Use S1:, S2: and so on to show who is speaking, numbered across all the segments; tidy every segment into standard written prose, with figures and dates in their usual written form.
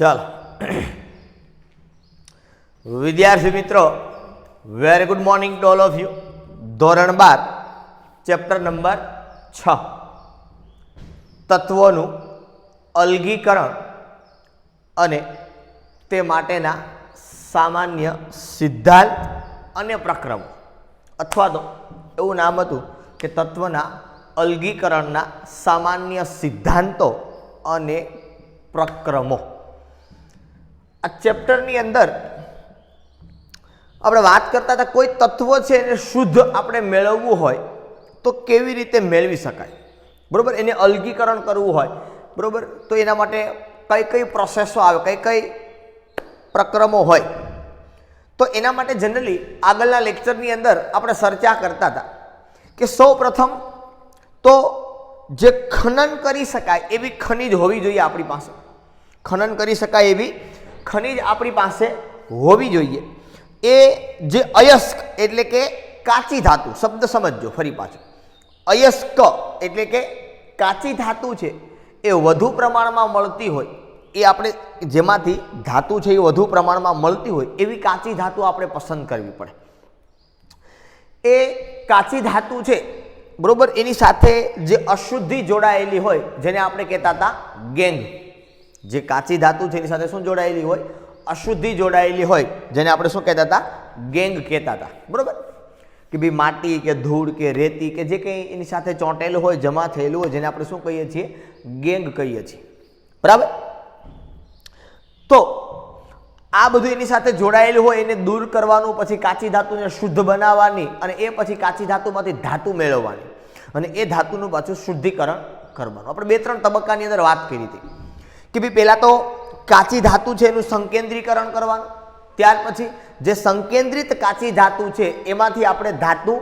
S1: ચાલો વિદ્યાર્થી મિત્રો, very good morning to all of you. ધોરણ 12 ચેપ્ટર નંબર 6 તત્વોનું અલગીકરણ અને તે માટેના સામાન્ય સિદ્ધાંત અને પ્રક્રમો, અથવા તો એવું નામ હતું કે તત્વના અલગીકરણના સામાન્ય સિદ્ધાંતો અને પ્રક્રમો. આ ચેપ્ટરની અંદર આપણે વાત કરતા હતા કોઈ તત્વ છે એને શુદ્ધ આપણે મેળવવું હોય તો કેવી રીતે મેળવી શકાય, બરોબર. એને અલગીકરણ કરવું હોય, બરોબર, તો એના માટે કઈ કઈ પ્રોસેસો આવે, કઈ કઈ પ્રક્રમો હોય. તો એના માટે જનરલી આગળના લેક્ચરની અંદર આપણે ચર્ચા કરતા હતા કે સૌ પ્રથમ તો જે ખનન કરી શકાય એવી ખનિજ હોવી જોઈએ આપણી પાસે. ખનન કરી શકાય એવી ખનિજ આપણી પાસે હોવી જોઈએ. એ જે અયસ્ક એટલે કે કાચી ધાતુ, શબ્દ સમજજો ફરી પાછો. અયસ્ક એટલે કે કાચી ધાતુ છે એ વધુ પ્રમાણમાં મળતી હોય, એ આપણે જેમાંથી ધાતુ છે એ વધુ પ્રમાણમાં મળતી હોય એવી કાચી ધાતુ આપણે પસંદ કરવી પડે. એ કાચી ધાતુ છે, બરોબર, એની સાથે જે અશુદ્ધિ જોડાયેલી હોય જેને આપણે કહેતા હતા ગેંગ. જે કાચી ધાતુ છે એની સાથે શું જોડાયેલી હોય? અશુદ્ધિ જોડાયેલી હોય જેને આપણે શું કહેતા હતા? ગેંગ કહેતા હતા, બરોબર. કે ભાઈ માટી કે ધૂળ કે રેતી કે જે કંઈ એની સાથે ચોંટેલું હોય, જમા થયેલું હોય, જેને આપણે શું કહીએ છીએ? ગેંગ કહીએ છીએ, બરાબર. તો આ બધું એની સાથે જોડાયેલું હોય એને દૂર કરવાનું, પછી કાચી ધાતુને શુદ્ધ બનાવવાની અને એ પછી કાચી ધાતુમાંથી ધાતુ મેળવવાની અને એ ધાતુનું પાછું શુદ્ધિકરણ કરવાનું. આપણે 2-3 તબક્કાની અંદર વાત કરી હતી કે ભાઈ પહેલાં તો કાચી ધાતુ છે એનું સંકેન્દ્રીકરણ કરવાનું, ત્યાર પછી જે સંકેન્દ્રિત કાચી ધાતુ છે એમાંથી આપણે ધાતુ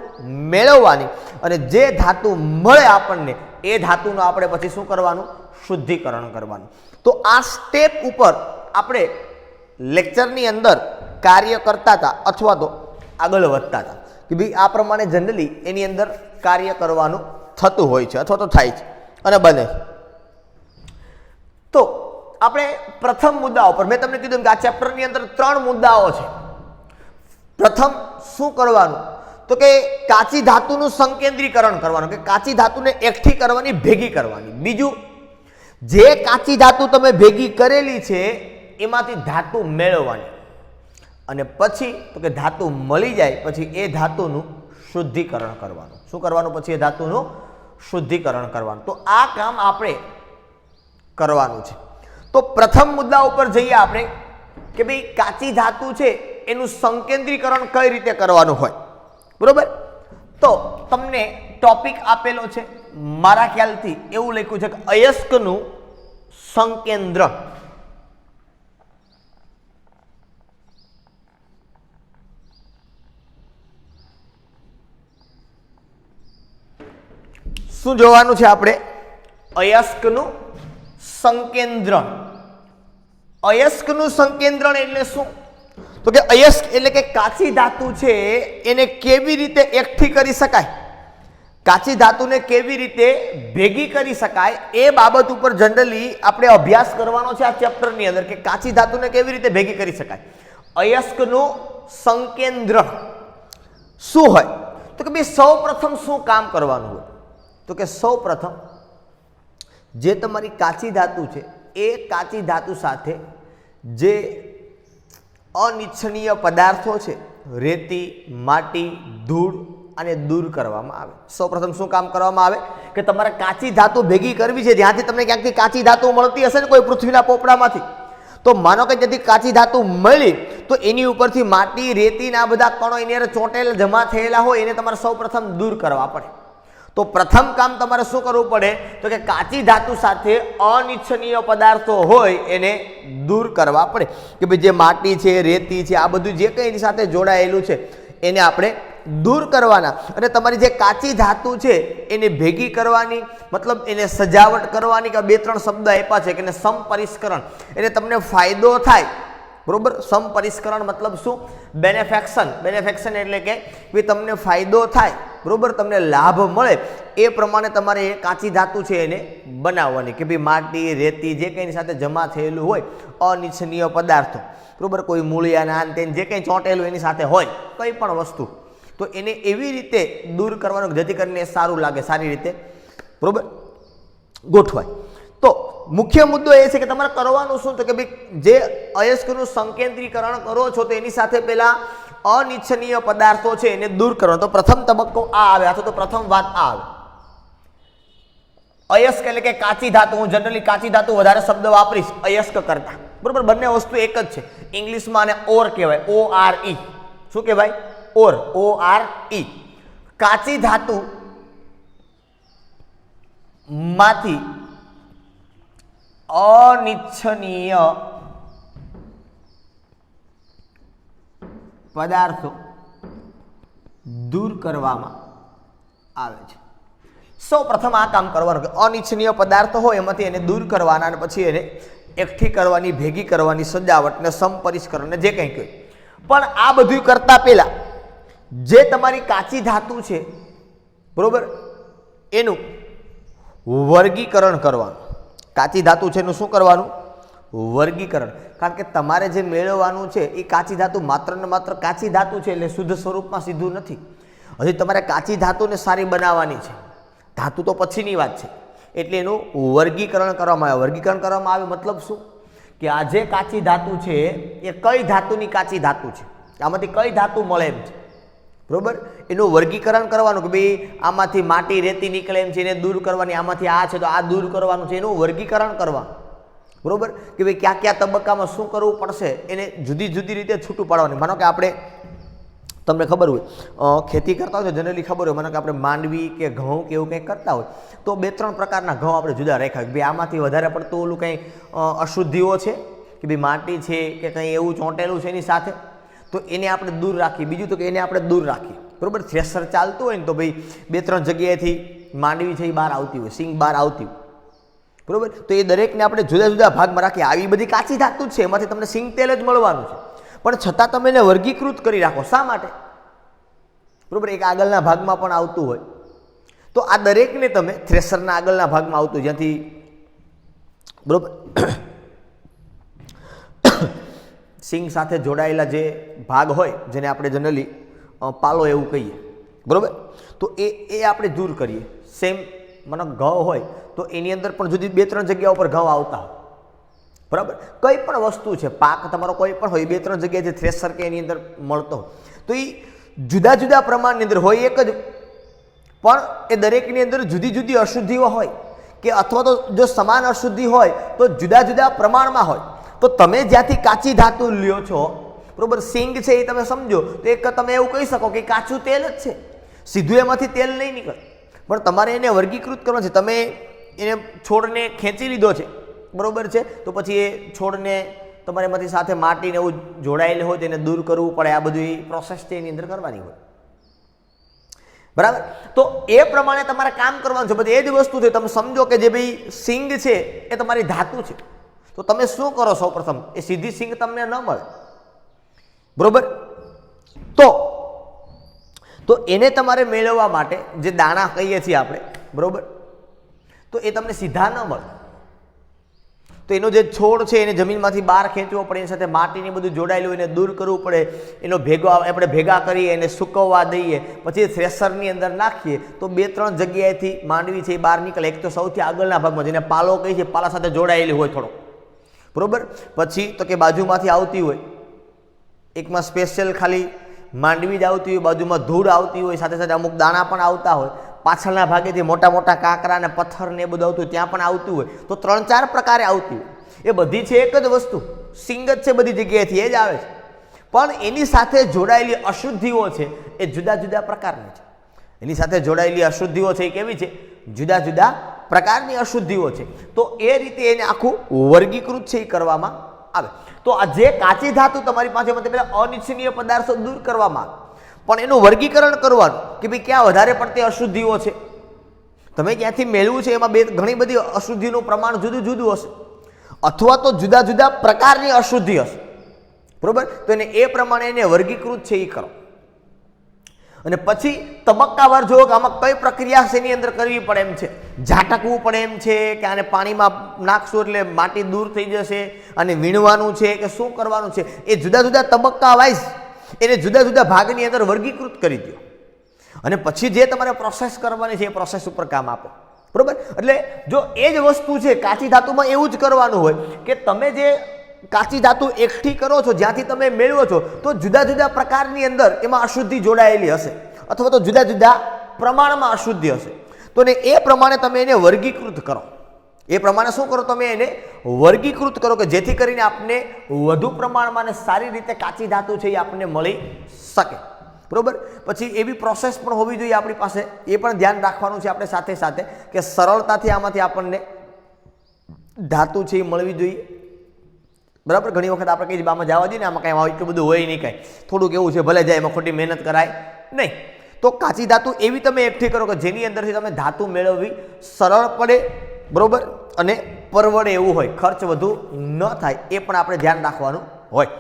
S1: મેળવવાની અને જે ધાતુ મળે આપણને એ ધાતુનું આપણે પછી શું કરવાનું? શુદ્ધિકરણ કરવાનું. તો આ સ્ટેપ ઉપર આપણે લેક્ચરની અંદર કાર્ય કરતા હતા અથવા તો આગળ વધતા હતા કે ભાઈ આ પ્રમાણે જનરલી એની અંદર કાર્ય કરવાનું થતું હોય છે અથવા તો થાય છે અને બને છે. તો આપણે પ્રથમ મુદ્દાઓ પર મેં તમને કીધું કે આ ચેપ્ટરની અંદર 3 મુદ્દાઓ છે. પ્રથમ શું કરવાનું? તો કે કાચી ધાતુનું સંકેન્દ્રીકરણ કરવાનું, કે કાચી ધાતુને એકઠી કરવાની, ભેગી કરવાની. બીજું, જે કાચી ધાતુ તમે ભેગી કરેલી છે એમાંથી ધાતુ મેળવવાની અને પછી તો કે ધાતુ મળી જાય પછી એ ધાતુનું શુદ્ધિકરણ કરવાનું. શું કરવાનું? પછી એ ધાતુનું શુદ્ધિકરણ કરવાનું. તો આ કામ આપણે કરવાનું છે. તો પ્રથમ મુદ્દા ઉપર જઈએ આપણે કે ભાઈ કાચી ધાતુ છે એનું સંકેન્દ્રીકરણ કઈ રીતે કરવાનું હોય, બરોબર. તો તમને ટોપિક આપેલો છે, મારા ખ્યાલથી એવું લખ્યું છે કે અયસ્કનું સંકેન્દ્ર. શું જોવાનું છે આપણે? અયસ્કનું સંકેન્દ્રણ. અયસ્કનું સંકેન્દ્રણ એટલે શું? તો કે અયસ્ક એટલે કે કાચી ધાતુ છે એને કેવી રીતે એકઠી કરી શકાય, કાચી ધાતુને કેવી રીતે ભેગી કરી શકાય એ બાબત ઉપર જનરલી આપણે અભ્યાસ કરવાનો છે આ ચેપ્ટરની અંદર કે કાચી ધાતુને કેવી રીતે ભેગી કરી શકાય. અયસ્કનું સંકેન્દ્રણ શું હોય? તો કે ભાઈ સૌ પ્રથમ શું કામ કરવાનું હોય? તો કે સૌ પ્રથમ જે તમારી કાચી ધાતુ છે એ કાચી ધાતુ સાથે જે અનિચ્છનીય પદાર્થો છે, રેતી, માટી, ધૂળ, આને દૂર કરવામાં આવે. સૌ પ્રથમ શું કામ કરવામાં આવે કે તમારે કાચી ધાતુ ભેગી કરવી છે. જ્યાંથી તમને ક્યાંકથી કાચી ધાતુ મળતી હશે ને કોઈ પૃથ્વીના પોપડામાંથી, તો માનો કે જેથી કાચી ધાતુ મળી તો એની ઉપરથી માટી, રેતી ના બધા કણો એની અંદર ચોંટેલ જમા થયેલા હોય એને તમારે સૌ પ્રથમ દૂર કરવા પડે. તો પ્રથમ કામ તમારે શું કરવું પડે? તો કે કાચી ધાતુ સાથે અનિચ્છનીય પદાર્થો હોય એને દૂર કરવા પડે. કે ભાઈ જે માટી છે, રેતી છે, આ બધું જે કંઈ એની સાથે જોડાયેલું છે એને આપણે દૂર કરવાના અને તમારી જે કાચી ધાતુ છે એને ભેગી કરવાની, મતલબ એને સજાવટ કરવાની. કે 2-3 શબ્દ આપ્યા છે કે એને સમપરિષ્કરણ, એને તમને ફાયદો થાય, બરોબર. સમપરિષ્કરણ મતલબ શું? બેનેફેક્શન. બેનેફેક્શન એટલે કે ભાઈ તમને ફાયદો થાય બરોબર તમને લાભ મળે એ પ્રમાણે તમારે એ કાચી ધાતુ છે એને બનાવવાની કે ભાઈ માટી રેતી જે કંઈ સાથે જમા થયેલું હોય અનિચ્છનીય પદાર્થો બરોબર કોઈ મૂળિયા નાન તેન જે કંઈ ચોંટેલું એની સાથે હોય કંઈ પણ વસ્તુ તો એને એવી રીતે દૂર કરવાનું જેથી કરીને સારું લાગે સારી રીતે બરોબર ગોઠવાય. તો મુખ્ય મુદ્દો એ છે કે તમારે કરવાનું શું તો કે ભાઈ જે અયસ્કનું સંકેન્દ્રીકરણ કરો છો તો એની સાથે પહેલા અનિચ્છનીય પદાર્થો છે એને દૂર કરવાનો. તો પ્રથમ તબક્કો આ આવે અથવા તો પ્રથમ વાત આ આવે. અયસ્ક એટલે કે કાચી ધાતુ. હું જનરલી કાચી ધાતુ વધારે શબ્દ વાપરીશ અયસ્ક કરતા બરોબર. બંને વસ્તુ એક જ છે. ઇંગ્લિશમાં આને ઓર કહેવાય, ORE. શું કહેવાય? ઓર, ORE. કાચી ધાતુ માંથી અનિચ્છનીય પદાર્થો દૂર કરવામાં આવે છે. સૌ પ્રથમ આ કામ કરવાનું કે અનિચ્છનીય પદાર્થો હોય એમાંથી એને દૂર કરવાના અને પછી એને એકઠી કરવાની, ભેગી કરવાની, સજાવટ ને સમપરિષ્કરણ ને જે કંઈ કહે. પણ આ બધું કરતા પહેલા જે તમારી કાચી ધાતુ છે બરોબર એનું વર્ગીકરણ કરવાનું. કાચી ધાતુ છે એનું શું કરવાનું? વર્ગીકરણ. કારણ કે તમારે જે મેળવવાનું છે એ કાચી ધાતુ માત્ર ને માત્ર કાચી ધાતુ છે એટલે શુદ્ધ સ્વરૂપમાં સીધું નથી. હજી તમારે કાચી ધાતુને સારી બનાવવાની છે. ધાતુ તો પછીની વાત છે. એટલે એનું વર્ગીકરણ કરવામાં આવે. વર્ગીકરણ કરવામાં આવે મતલબ શું કે આ જે કાચી ધાતુ છે એ કઈ ધાતુની કાચી ધાતુ છે, આમાંથી કઈ ધાતુ મળે એમ છે બરોબર. એનું વર્ગીકરણ કરવાનું કે ભાઈ આમાંથી માટી રેતી નીકળે એમ છે એને દૂર કરવાની, આમાંથી આ છે તો આ દૂર કરવાનું છે, એનું વર્ગીકરણ કરવાનું બરોબર. કે ભાઈ કયા કયા તબક્કામાં શું કરવું પડશે એને જુદી જુદી રીતે છૂટું પાડવાની. માનો કે આપણે તમને ખબર હોય ખેતી કરતા હોય તો જનરલી ખબર હોય માનો કે આપણે માંડવી કે ઘઉં કે એવું કંઈક કરતા હોય તો 2-3 પ્રકારના ઘઉં આપણે જુદા રાખ્યા કે ભાઈ આમાંથી વધારે પડતું ઓલું કંઈ અશુદ્ધિઓ છે કે ભાઈ માટી છે કે કંઈ એવું ચોંટેલું છે એની સાથે તો એને આપણે દૂર રાખીએ. બીજું તો કે એને આપણે દૂર રાખીએ બરોબર. થ્રેસર ચાલતું હોય ને તો ભાઈ 2-3 જગ્યાએથી માંડવી છે એ બહાર આવતી હોય, સિંગ બહાર આવતી હોય બરોબર. તો એ દરેકને આપણે જુદા જુદા ભાગમાં રાખીએ. આવી બધી કાચી ધાતુ જ છે એમાંથી તમને સિંગ તેલ જ મળવાનું છે પણ છતાં તમે એને વર્ગીકૃત કરી રાખો. શા માટે? બરોબર. એક આગળના ભાગમાં પણ આવતું હોય તો આ દરેકને તમે થ્રેસરના આગળના ભાગમાં આવતું જ્યાંથી બરોબર સિંગ સાથે જોડાયેલા જે ભાગ હોય જેને આપણે જનરલી પાલો એવું કહીએ બરોબર. તો એ આપણે દૂર કરીએ. સેમ મને ઘઉં હોય તો એની અંદર પણ જુદી 2-3 જગ્યા ઉપર ઘઉં આવતા હોય બરાબર. કંઈ પણ વસ્તુ છે પાક તમારો કોઈ પણ હોય 2-3 જગ્યાએ જે થ્રેસર કે એની અંદર મળતો હોય તો એ જુદા જુદા પ્રમાણની અંદર હોય એક જ પણ એ દરેકની અંદર જુદી જુદી અશુદ્ધિઓ હોય કે અથવા તો જો સમાન અશુદ્ધિ હોય તો જુદા જુદા પ્રમાણમાં હોય. તો તમે જ્યાંથી કાચી ધાતુ લ્યો છો બરોબર, સિંગ છે એ તમે સમજો તો એક તમે એવું કહી શકો કે કાચું તેલ જ છે, સીધું એમાંથી તેલ નહીં નીકળે પણ તમારે એને વર્ગીકૃત કરવાનું છે. તમે એને છોડને ખેંચી લીધો છે બરોબર છે તો પછી એ છોડને તમારે એમાંથી સાથે માટીને એવું જોડાયેલું હોય તો એને દૂર કરવું પડે. આ બધી પ્રોસેસ છે એની અંદર કરવાની હોય બરાબર. તો એ પ્રમાણે તમારે કામ કરવાનું છે. બધી એ જ વસ્તુ છે. તમે સમજો કે જે ભાઈ સિંગ છે એ તમારી ધાતુ છે તો તમે શું કરો? સૌ પ્રથમ એ સીધી સિંગ તમને ન મળે બરોબર. તો એને તમારે મેળવવા માટે જે દાણા કહીએ છીએ આપણે બરોબર તો એ તમને સીધા ન મળે. તો એનો જે છોડ છે એને જમીનમાંથી બહાર ખેંચવો પડે, એની સાથે માટીને બધું જોડાયેલું એને દૂર કરવું પડે. એનો આપણે ભેગા કરીએ એને સૂકવવા દઈએ પછી થ્રેસરની અંદર નાખીએ તો 2-3 જગ્યાએથી માંડવી છે એ બહાર નીકળે. એક તો સૌથી આગળના ભાગમાં જેને પાલો કહી છે પાલા સાથે જોડાયેલી હોય થોડો બરોબર. પછી તો કે બાજુમાંથી આવતી હોય, એકમાં સ્પેશિયલ ખાલી માંડવી જ આવતી હોય, બાજુમાં ધૂળ આવતી હોય, સાથે સાથે અમુક દાણા પણ આવતા હોય, પાછળના ભાગેથી મોટા મોટા કાંકરા ને પથ્થર ને એ બધું આવતું હોય ત્યાં પણ આવતું હોય. તો 3-4 પ્રકારે આવતી હોય. એ બધી છે એક જ વસ્તુ, સિંગ જ છે બધી જગ્યાએથી એ જ આવે છે પણ એની સાથે જોડાયેલી અશુદ્ધિઓ છે એ જુદા જુદા પ્રકારની છે. એની સાથે જોડાયેલી અશુદ્ધિઓ છે એ કેવી છે? જુદા જુદા પ્રકારની અશુદ્ધિઓ છે. તો એ રીતે એને આખું વર્ગીકૃત છે એ કરવામાં આવે. તો આ જે કાચી ધાતુ તમારી પાસે પહેલા અનિચ્છનીય પદાર્થો દૂર કરવામાં આવે પણ એનું વર્ગીકરણ કરવાનું કે ભાઈ ક્યાં વધારે પડતી અશુદ્ધિઓ છે, તમે ક્યાંથી મેળવ્યું છે એમાં ઘણી બધી અશુદ્ધિનું પ્રમાણ જુદું જુદું હશે અથવા તો જુદા જુદા પ્રકારની અશુદ્ધિ હશે બરોબર. તો એને એ પ્રમાણે એને વર્ગીકૃત છે એ કરો. અને પછી તબક્કાવાર જુઓ કે આમાં કઈ પ્રક્રિયા શેની અંદર કરવી પડે એમ છે, ઝાટકવું પડે એમ છે કે આને પાણીમાં નાખશો એટલે માટી દૂર થઈ જશે, અને વીણવાનું છે કે શું કરવાનું છે, એ જુદા જુદા તબક્કા વાઇઝ એને જુદા જુદા ભાગની અંદર વર્ગીકૃત કરી દો, અને પછી જે તમારે પ્રોસેસ કરવાની છે એ પ્રોસેસ ઉપર કામ આપો, બરોબર. એટલે જો એ જ વસ્તુ છે કાચી ધાતુમાં એવું જ કરવાનું હોય કે તમે જે કાચી ધાતુ એકઠી કરો છો, જ્યાંથી તમે મેળવો છો, તો જુદા જુદા પ્રકારની અંદર એમાં અશુદ્ધિ જોડાયેલી હશે, અથવા તો જુદા જુદા પ્રમાણમાં અશુદ્ધિ હશે. તો ને એ પ્રમાણે તમે એને વર્ગીકૃત કરો, એ પ્રમાણે શું કરો, તમે એને વર્ગીકૃત કરો કે જેથી કરીને આપને વધુ પ્રમાણમાં અને સારી રીતે કાચી ધાતુ છે એ આપણને મળી શકે, બરોબર. પછી એવી પ્રોસેસ પણ હોવી જોઈએ આપણી પાસે, એ પણ ધ્યાન રાખવાનું છે આપણે સાથે સાથે કે સરળતાથી આમાંથી આપણને ધાતુ છે એ મળવી જોઈએ, બરાબર. ઘણી વખત આપણે કહીએ આમાં જવા દઈએ ને, આમાં કાંઈ એટલું બધું હોય નહીં, કાંઈ થોડુંક એવું છે, ભલે જાય, એમાં ખોટી મહેનત કરાય નહીં. તો કાચી ધાતુ એવી તમે એકઠી કરો કે જેની અંદરથી તમે ધાતુ મેળવવી સરળ પડે, બરોબર, અને પરવડે એવું હોય, ખર્ચ વધુ ન થાય, એ પણ આપણે ધ્યાન રાખવાનું હોય.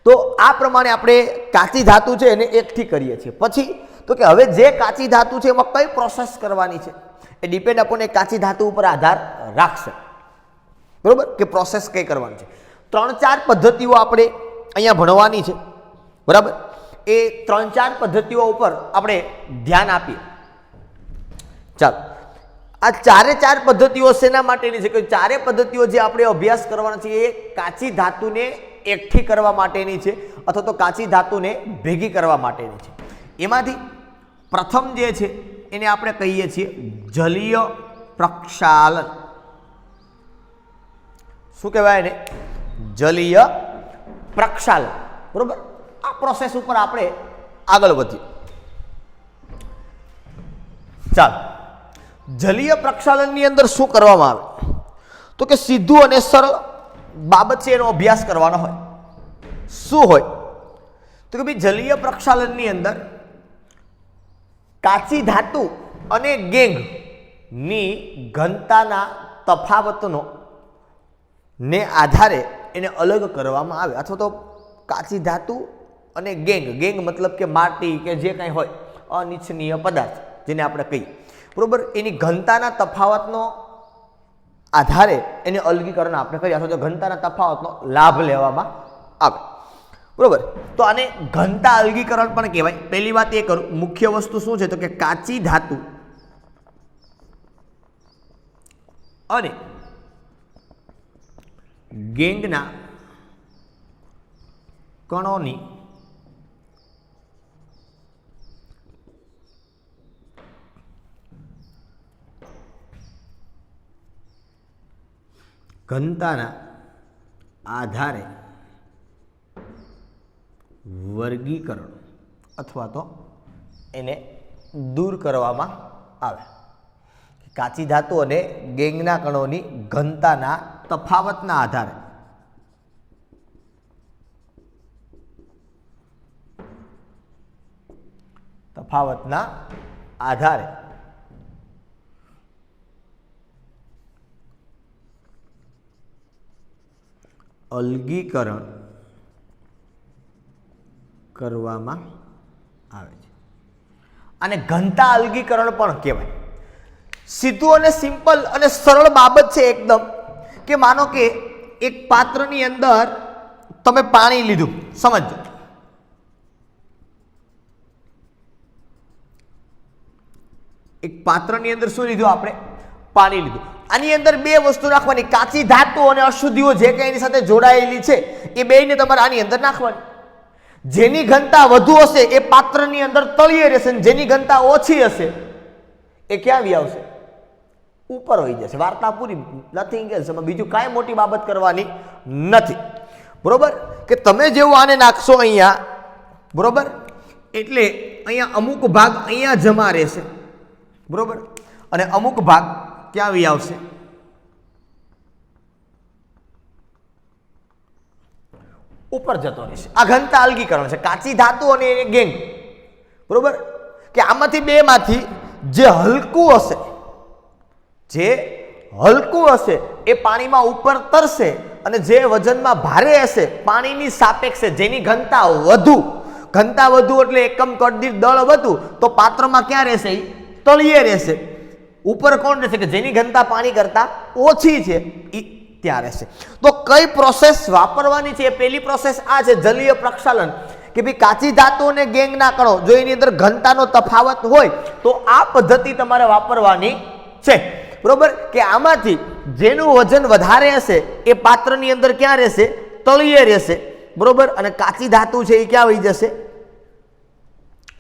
S1: તો આ પ્રમાણે આપણે કાચી ધાતુ છે એને એકઠી કરીએ છીએ. પછી તો કે હવે જે કાચી ધાતુ છે એમાં કઈ પ્રોસેસ કરવાની છે એ ડિપેન્ડ આપણને કાચી ધાતુ ઉપર આધાર રાખશે, બરોબર, કે પ્રોસેસ કઈ કરવાની છે. 3-4 પદ્ધતિઓ આપણે અહીંયા ભણવાની છે, બરાબર. એ 3-4 પદ્ધતિઓ ઉપર આપણે ધ્યાન આપીએ. ચાલો, આ 4 પદ્ધતિઓ શેના માટેની છે કે 4 પદ્ધતિઓ જે આપણે અભ્યાસ કરવાના છે એ કાચી ધાતુને એકઠી કરવા માટેની છે, અથવા તો કાચી ધાતુને ભેગી કરવા માટેની છે. એમાંથી પ્રથમ જે છે એને આપણે કહીએ છીએ જલીય પ્રક્ષાલન. શું કહેવાય એને? જલીય પ્રક્ષાલન, બરોબર. આ પ્રોસેસ ઉપર આપણે આગળ વધીએ. ચાલો, જલીય પ્રક્ષાલનની અંદર શું કરવામાં આવે તો કે સીધું અને સરળ બાબત છે એનો અભ્યાસ કરવાનો હોય. શું હોય તો કે ભાઈ જલીય પ્રક્ષાલનની અંદર કાચી ધાતુ અને ગેંગની ઘનતાના તફાવતનો ને આધારે એને અલગ કરવામાં આવે, અથવા તો કાચી ધાતુ અને ગેંગ મતલબ કે માટી કે જે કંઈ હોય અનિચ્છનીય પદાર્થ જેને આપણે કહીએ, બરોબર, એની ઘનતાના તફાવતનો આધારે એને અલગીકરણ આપણે કહીએ, અથવા તો ઘનતાના તફાવતનો લાભ લેવામાં આવે, બરોબર. તો આને ઘનતા અલગીકરણ પણ કહેવાય. પહેલી વાત એ કરું, મુખ્ય વસ્તુ શું છે તો કે કાચી ધાતુ અને ગેંગના કણોની ઘનતાના આધારે વર્ગીકરણ અથવા તો એને દૂર કરવામાં આવે. કાચી ધાતુ અને ગેંગના કણોની ઘનતાના તફાવતના આધારે અલગીકરણ કરવામાં આવે છે. અને ઘનતા અલગીકરણ પણ કહેવાય. સીધું અને સિમ્પલ અને સરળ બાબત છે એકદમ, કે માનો કે એક પાત્રની અંદર તમે પાણી લીધું, સમજો, એક પાત્રની અંદર શું લીધું આપણે? પાણી લીધું. આની અંદર બે વસ્તુ નાખવાની, કાચી ધાતુ અને અશુદ્ધિઓ જે કંઈ એની સાથે જોડાયેલી છે એ બેયને તમારે આની અંદર નાખવાની. જેની ઘનતા વધુ હશે એ પાત્રની અંદર તળિયે રહેશે, જેની ઘનતા ઓછી હશે એ ક્યાં આવી આવશે? ઉપર હોઈ જશે. વાર્તા પૂરી, નથિંગ એલ્સ. બીજું કાંઈ મોટી બાબત કરવાની નથી, બરોબર. કે તમે જેવું આને નાખશો અહીંયા, બરોબર, એટલે અહીંયા અમુક ભાગ અહીંયા જમા રહેશે, બરોબર, અને અમુક ભાગ ક્યાં આવી આવશે? ઉપર જતો રહેશે. આ ઘનતા અલગીકરણ છે, કાચી ધાતુ અને ગેંગ, બરોબર. કે આમાંથી બેમાંથી જે હલકું હશે એ પાણીમાં ઉપર તરશે, અને જે વજનમાં ભારે હશે પાણીની સાપેક્ષે જેની ઘનતા વધુ ઘનતા વધુ એટલે એકમ કદ દીઠ દળ વધુ, તો પાત્રમાં ક્યાં રહેશે? ઈ તળિયે રહેશે. ઉપર કોણ રહેશે? કે જેની ઘનતા પાણી કરતા ઓછી છે ઈ ત્યાં રહેશે. તો કઈ પ્રોસેસ વાપરવાની છે? પહેલી પ્રોસેસ આ છે જલીય પ્રક્ષાલન, કે ભાઈ કાચી ધાતુ અને ગેંગના કણો જો એની અંદર ઘનતાનો તફાવત હોય તો આ પદ્ધતિ તમારે વાપરવાની છે. બરોબર, કે આમાંથી જેનું વજન વધારે હશે એ પાત્રની અંદર ક્યાં રહેશે? તળિયે રહેશે. બરોબર, અને કાચી ધાતુ છે એ ક્યાં વહી જશે?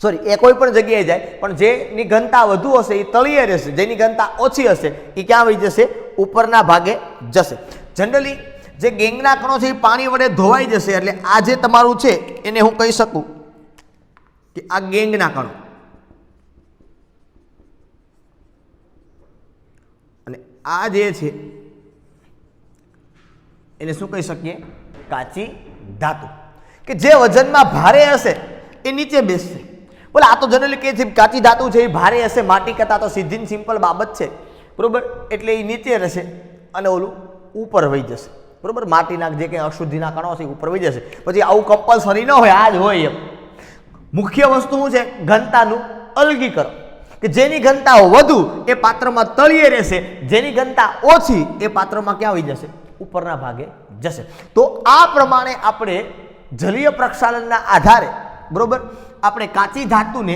S1: સોરી, એ કોઈ પણ જગ્યાએ જાય, પણ જેની ઘનતા વધુ હશે એ તળિયે રહેશે, જેની ઘનતા ઓછી હશે એ ક્યાં વહી જશે? ઉપરના ભાગે જશે. જનરલી જે ગેંગના કણો છે એ પાણી વડે ધોવાઈ જશે, એટલે આ જે તમારું છે એને હું કહી શકું કે આ ગેંગના કણો, અને આ જે છે એને શું કહી શકીએ? કાચી ધાતુ, કે જે વજનમાં ભારે હશે એ નીચે બેસશે. બોલે આ તો જનરલી કે છે કાચી ધાતુ છે એ ભારે હશે, માટી કરતા તો સીધી ને સિમ્પલ બાબત છે. બરોબર, એટલે એ નીચે રહેશે અને ઓલું ઉપર વહી જશે. બરોબર, માટીના જે કંઈ અશુદ્ધિના કણો છે ઉપર વહી જશે. પછી આવું કમ્પલસરી ન હોય, આ જ હોય એમ. મુખ્ય વસ્તુ શું છે? ઘનતાનું અલગીકરણ, કે જેની ઘનતા વધુ એ પાત્રમાં તળિયે રહેશે, જેની ઘનતા ઓછી એ પાત્રમાં ક્યાં વહી જશે? ઉપરના ભાગે જશે. તો આ પ્રમાણે આપણે જલીય પ્રક્ષાલનના આધારે, બરોબર, આપણે કાચી ધાતુને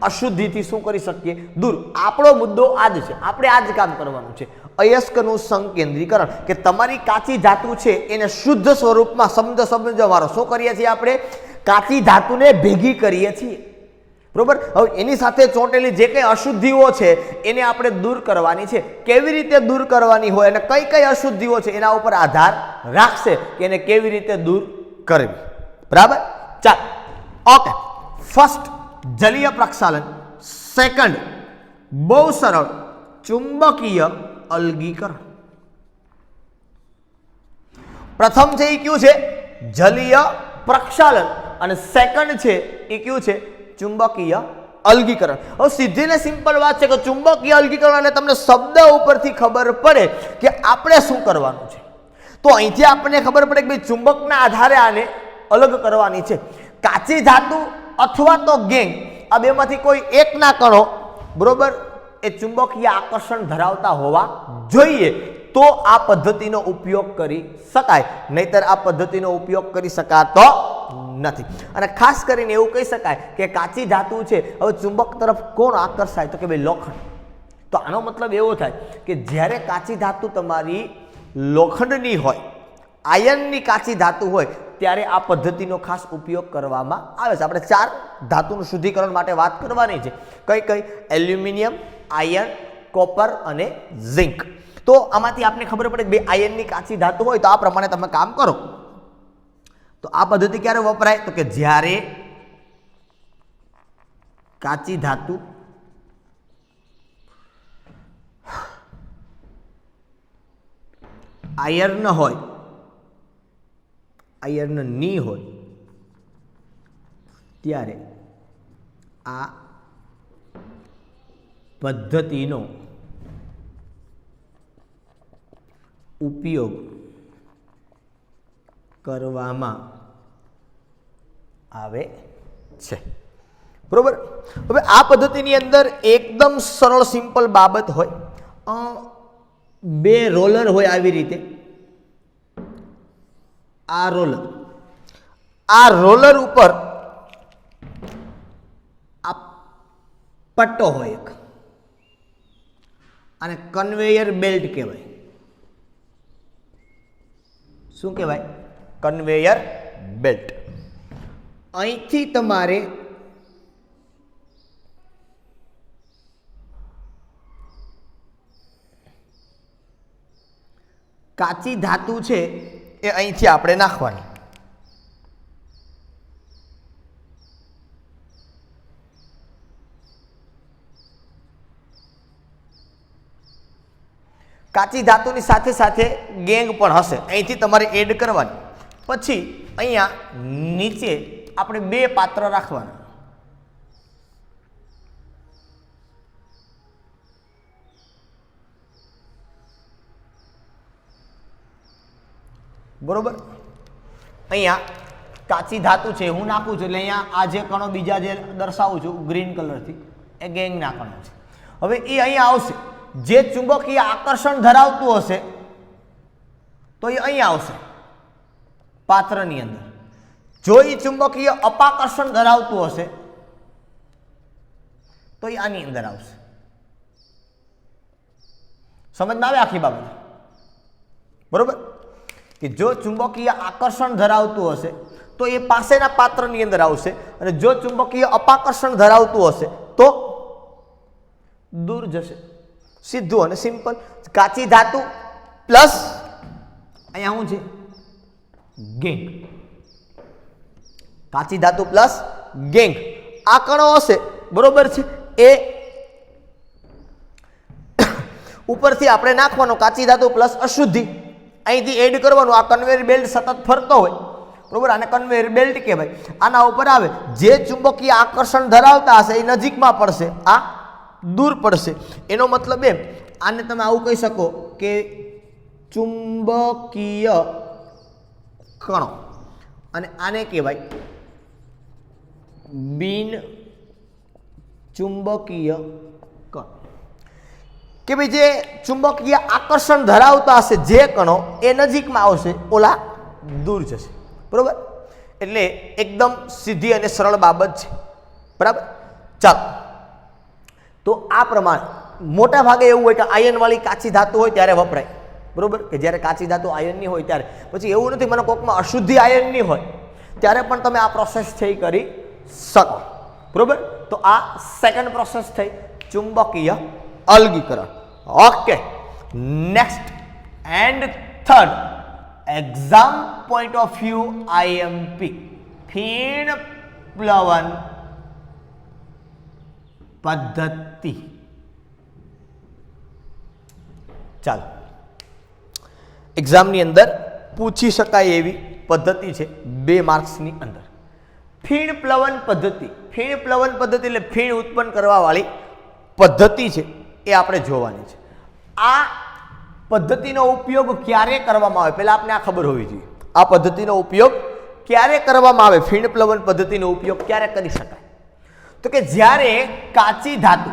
S1: અશુદ્ધિથી શું કરી શકીએ? દૂર. આપણો મુદ્દો આ જ છે, આપણે આ જ કામ કરવાનું છે. અયસ્કનું સંકેન્દ્રીકરણ, કે તમારી કાચી ધાતુ છે એને શુદ્ધ સ્વરૂપમાં સમજવાનો શું કરીએ છીએ? આપણે કાચી ધાતુને ભેગી કરીએ છીએ. બરોબર, હવે એની સાથે ચોંટેલી જે કંઈ અશુદ્ધિઓ છે એને આપણે દૂર કરવાની છે. કેવી રીતે દૂર કરવાની હોય અને કઈ કઈ અશુદ્ધિઓ છે એના ઉપર આધાર રાખશે કે એને કેવી રીતે દૂર કરવી. બરાબર, ચાલ, ઓકે. ફર્સ્ટ જલીય પ્રક્ષાલન, સેકન્ડ બહુ સરળ ચુંબકીય અલગીકરણ. પ્રથમ છે એ કયું છે? જલીય પ્રક્ષાલન, અને સેકન્ડ છે એ કયું છે? ચુંબકીય અલગીકરણ. હવે સીધી ને સિમ્પલ વાત છે કે ચુંબકીય અલગીકરણ, અને તમને શબ્દ ઉપરથી ખબર પડે કે આપણે શું કરવાનું છે. તો અહીંથી આપણને ખબર પડે કે ભાઈ ચુંબકના આધારે આને અલગ કરવાની છે. કાચી ધાતુ અથવા તો ગેંગ, આ બેમાંથી કોઈ એકના કણો, બરોબર, એ ચુંબકીય આકર્ષણ ધરાવતા હોવા જોઈએ, તો આ પદ્ધતિનો ઉપયોગ કરી શકાય, નહીતર આ પદ્ધતિનો ઉપયોગ કરી શકાતો નથી. અને ખાસ કરીને એવું કહી શકાય કે કાચી ધાતુ છે, હવે ચુંબક તરફ કોણ આકર્ષાય? તો કે ભાઈ લોખંડ. તો આનો મતલબ એવો થાય કે જ્યારે કાચી ધાતુ તમારી લોખંડની હોય, આયર્નની કાચી ધાતુ હોય, ત્યારે આ પદ્ધતિનો ખાસ ઉપયોગ કરવામાં આવે છે. આપણે 4 ધાતુનું શુદ્ધિકરણ માટે વાત કરવાની છે. કઈ કઈ? એલ્યુમિનિયમ, આયર્ન, કોપર અને ઝિંક. તો આમાંથી આપને ખબર પડે કે ભાઈ આયર્નની કાચી ધાતુ હોય તો આ પ્રમાણે તમે કામ કરો. તો આ પદ્ધતિ ક્યારે વપરાય? તો કે જ્યારે કાચી ધાતુ આયર્ન હોય, આયર્ન ની હોય, ત્યારે આ પદ્ધતિનો ઉપયોગ કરવામાં આવે છે. બરોબર, હવે આ પદ્ધતિની અંદર એકદમ સરળ સિમ્પલ બાબત હોય. 2 રોલર હોય આવી રીતે. આ રોલર ઉપર આ પટ્ટો હોય એક, અને કન્વેયર બેલ્ટ કહેવાય. શું કહેવાય? Conveyor belt. અહીંથી તમારે કાચી ધાતુ છે એ અહીંથી આપણે નાખવાની. કાચી ધાતુની સાથે સાથે ગેંગ પણ હશે, અહીંથી તમારે એડ કરવાની. પછી અહીંયા નીચે આપણે 2 પાત્ર રાખવાના. બરોબર, અહીંયા કાચી ધાતુ છે હું નાખું છું એટલે અહીંયા આ જે કણો બીજા જે દર્શાવું છું ગ્રીન કલરથી એ ગેંગના કણો છે. હવે એ અહીંયા આવશે. જે ચુંબકીય આકર્ષણ ધરાવતું હશે તો એ અહીંયા આવશે પાત્રની અંદર. જો એ ચુંબકીય અપાકર્ષણ ધરાવતું હશે તો એ આની અંદર આવશે. સમજમાં આવે આખી બાબત? બરોબર કે જો ચુંબકીય આકર્ષણ ધરાવતું હશે તો એ પાસેના પાત્રની અંદર આવશે અને જો ચુંબકીય અપાકર્ષણ ધરાવતું હશે તો દૂર જશે. સીધું અને સિમ્પલ. કાચી ધાતુ પ્લસ અહીંયા શું છે ગેંગ. કાચી ધાતુ પ્લસ ગેંગ આ કણો હશે બરોબર છે. એ ઉપરથી આપણે નાખવાનો કાચી ધાતુ પ્લસ અશુદ્ધિ અહીંથી એડ કરવાનું. આ કન્વેયર બેલ્ટ સતત ફરતો હોય બરોબર આને કન્વેયર બેલ્ટ કહેવાય. આના ઉપર આવે જે ચુંબકીય આકર્ષણ ધરાવતા હશે એ નજીકમાં પડશે આ દૂર પડશે. એનો મતલબ એમ આને તમે આવું કહી શકો કે ચુંબકીય કણો અને આને કહેવાય બિન ચુંબકીય કણ. કે ભાઈ જે ચુંબકીય આકર્ષણ ધરાવતા હશે જે કણો એ નજીકમાં આવશે ઓલા દૂર જશે બરોબર. એટલે એકદમ સીધી અને સરળ બાબત છે બરાબર. ચાલો તો આ પ્રમાણે મોટા ભાગે એવું હોય કે આયનવાળી કાચી ધાતુ હોય ત્યારે વપરાય બરોબર કે જ્યારે કાચી ધાતુ આયનની હોય ત્યારે. પછી એવું નથી મને કોકમાં અશુદ્ધિ આયનની હોય ત્યારે પણ તમે આ પ્રોસેસ થઈ કરી શકો બરોબર. તો આ સેકન્ડ પ્રોસેસ થઈ ચુંબકીય અલગીકરણ. Okay next and third exam point of view IMP ફીણ પ્લવન પદ્ધતિ. ચાલો એક્ઝામની અંદર પૂછી શકાય એવી પદ્ધતિ છે 2 માર્ક્સની અંદર. ફીણ પ્લવન પદ્ધતિ. ફીણ પ્લવન પદ્ધતિ એટલે ફીણ ઉત્પન્ન કરવા વાળી પદ્ધતિ છે એ આપણે જોવાની છે. આ પદ્ધતિનો ઉપયોગ ક્યારે કરવામાં આવે પહેલા આપણે આ ખબર હોવી જોઈએ. આ પદ્ધતિનો ઉપયોગ ક્યારે કરવામાં આવે? ફીણ પ્લવન પદ્ધતિનો ઉપયોગ ક્યારે કરી શકાય? તો કે જ્યારે કાચી ધાતુ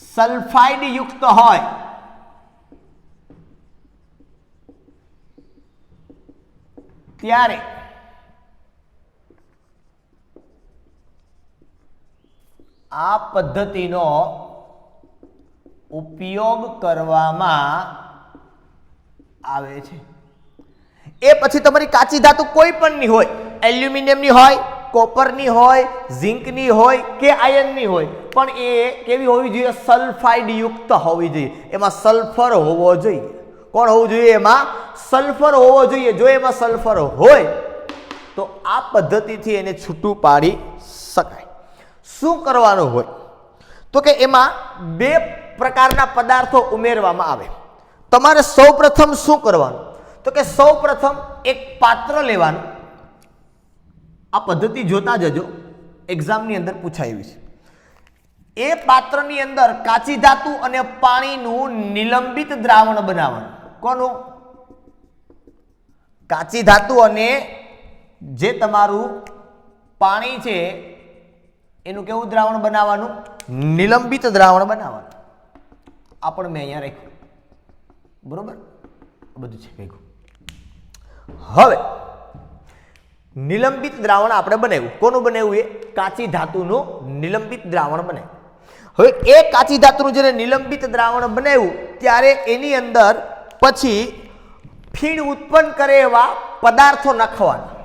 S1: સલ્ફાઇડ યુક્ત હોય ત્યારે આ પદ્ધતિનો ઉપયોગ કરવામાં આવે છે. એ પછી તમારી કાચી ધાતુ કોઈ પણની હોય, એલ્યુમિનિયમની હોય, કોપરની હોય, ઝિંકની હોય કે આયનની હોય, પણ એ કેવી હોવી જોઈએ? સલ્ફાઇડ યુક્ત હોવી જોઈએ. એમાં સલ્ફર હોવો જોઈએ. કોણ હોવું જોઈએ? એમાં સલ્ફર હોવો જોઈએ. જો એમાં સલ્ફર હોય તો આ પદ્ધતિથી એને છૂટું પાડી શકાય. શું કરવાનું હોય? તો કે એમાં 2 પ્રકારના પદાર્થો ઉમેરવામાં આવે. તમારે સૌપ્રથમ શું કરવાનું? તો કે સૌપ્રથમ એક પાત્ર લેવાનું. આ પદ્ધતિ જોતા જજો, એક્ઝામની અંદર પૂછાય છે. એ પાત્રની અંદર કાચી ધાતુ અને પાણીનું નિલંબિત દ્રાવણ બનાવવાનું. કોનું? કાચી ધાતુ અને જે તમારું પાણી છે એનું કેવું દ્રાવણ બનાવવાનું? નિલંબિત દ્રાવણ બનાવવાનું. આ પણ મેં અહીંયા રાખ્યું બરોબર. બધું છે ભેગું. હવે નિલંબિત દ્રાવણ આપણે બનાવ્યું. કોનું બનાવ્યું? એ કાચી ધાતુનું નિલંબિત દ્રાવણ બનાવ્યું. હવે એ કાચી ધાતુનું જ્યારે નિલંબિત દ્રાવણ બનાવ્યું ત્યારે એની અંદર પછી ફીણ ઉત્પન્ન કરે એવા પદાર્થો નાખવાના,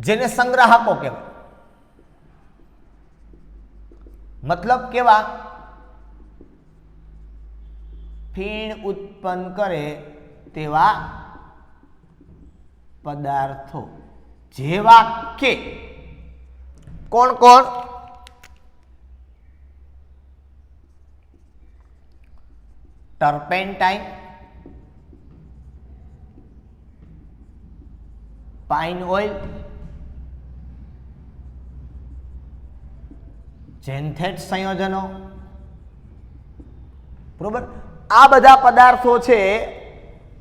S1: જેને સંગ્રાહકો કહેવાય. મતલબ કેવા? ફીણ ઉત્પન્ન કરે તેવા પદાર્થો, જેવા કે કોણ કોણ? ટર્પેન્ટાઇન, પાઇન ઓઇલ, ઝેન્થેટ સંયોજનો બરોબર. આ બધા પદાર્થો છે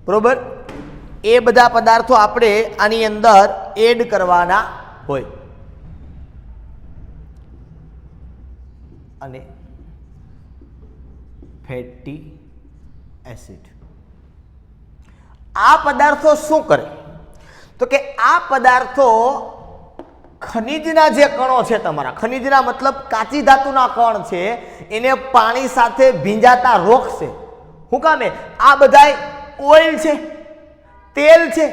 S1: બરોબર, એ બધા પદાર્થો આપણે આની અંદર એડ કરવાના હોય અને ફેટી એસિડ. આ પદાર્થો શું કરે તો કે આ પદાર્થો ખનિજના જે કણો છે તમારા, ખનિજના મતલબ કાચી ધાતુના કણ છે, એને પાણી સાથે ભીંજાતા રોકશે. શું કામે? આ બધાય ઓઇલ છે, તેલ છે,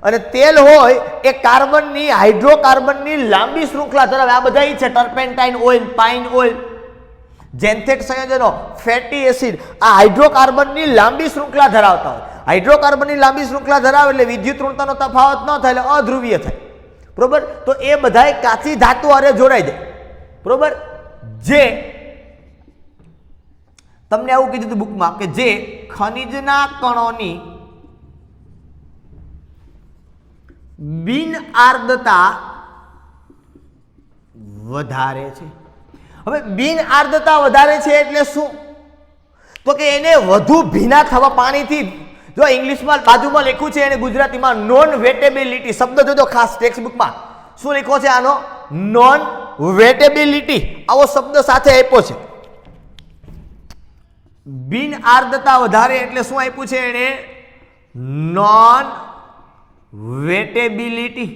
S1: અને તેલ હોય એ કાર્બનની, હાઇડ્રોકાર્બનની લાંબી શૃંખલા ધરાવે. આ બધા છે ટર્પેન્ટાઇન ઓઇલ, પાઇન ઓઇલ, જેન્થેટ સંયોજનો, ફેટી એસિડ, આ હાઇડ્રોકાર્બનની લાંબી શૃંખલા ધરાવતા હોય. હાઇડ્રોકાર્બનની લાંબી શૃંખલા ધરાવે એટલે વિદ્યુત ઋણતાનો તફાવત ન થાય એટલે અધ્રુવીય થાય. બરોબર, તો એ બધાય કાચી ધાતુ હારે જોડાઈ જાય. બરોબર, જે તમને આવું કીધું હતું બુકમાં કે જે ખનિજના કણોની બિન આર્દ્રતા વધારે છે. હવે બિન આર્દ્રતા વધારે છે એટલે શું? તો કે એને વધુ ભીના થવા પાણીથી, જો ઇંગ્લિશમાં બાજુમાં લખ્યું છે એને ગુજરાતીમાં નોન વેટેબિલિટી શબ્દ જોજો ખાસ ટેક્સ્ટબુકમાં. શું લખ્યો છે આનો? નોન વેટેબિલિટી આવો શબ્દ સાથે આપ્યો છે. બિન આર્દ્રતા વધારે એટલે શું આપ્યું છે એને? નોન વેટેબિલિટી,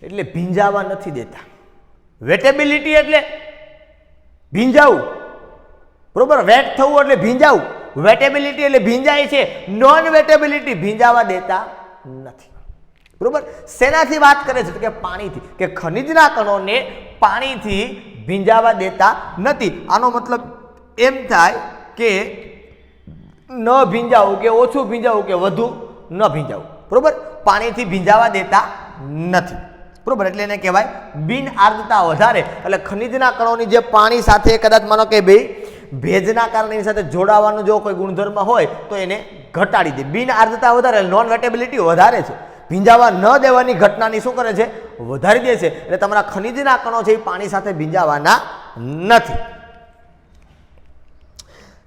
S1: એટલે ભીંજાવા નથી દેતા. વેટેબિલિટી એટલે ભીંજાવું, બરોબર, વેટ થવું એટલે ભીંજાવું, વેટેબિલિટી એટલે ભીંજાય છે. નોન વેટેબિલિટી ભીંજાવા દેતા નથી. બરોબર, શેનાથી વાત કરે છે? તો કે પાણીથી, કે ખનિજના કણોને પાણીથી ભીંજાવા દેતા નથી. આનો મતલબ એમ થાય કે ન ભીંજાવું, કે ઓછું ભીંજાવું, કે વધુ ન ભીંજાવું. બરોબર, પાણીથી ભીંજાવા દેતા નથી. બરોબર, એટલે એને કહેવાય બિન આર્દ્રતા વધારે. એટલે ખનિજના કણોની જે પાણી સાથે કદાચ માનો કે ભાઈ ભેજના કારણે એની સાથે જોડાવાનો જો કોઈ ગુણધર્મ હોય તો એને ઘટાડી દે. બિન આર્દ્રતા વધારે, નોન વેટેબિલિટી વધારે છે, ભીંજાવા ન દેવાની ઘટનાની શું કરે છે? વધારી દે છે. એટલે તમારા ખનિજના કણો છે એ પાણી સાથે ભીંજાવાના નથી.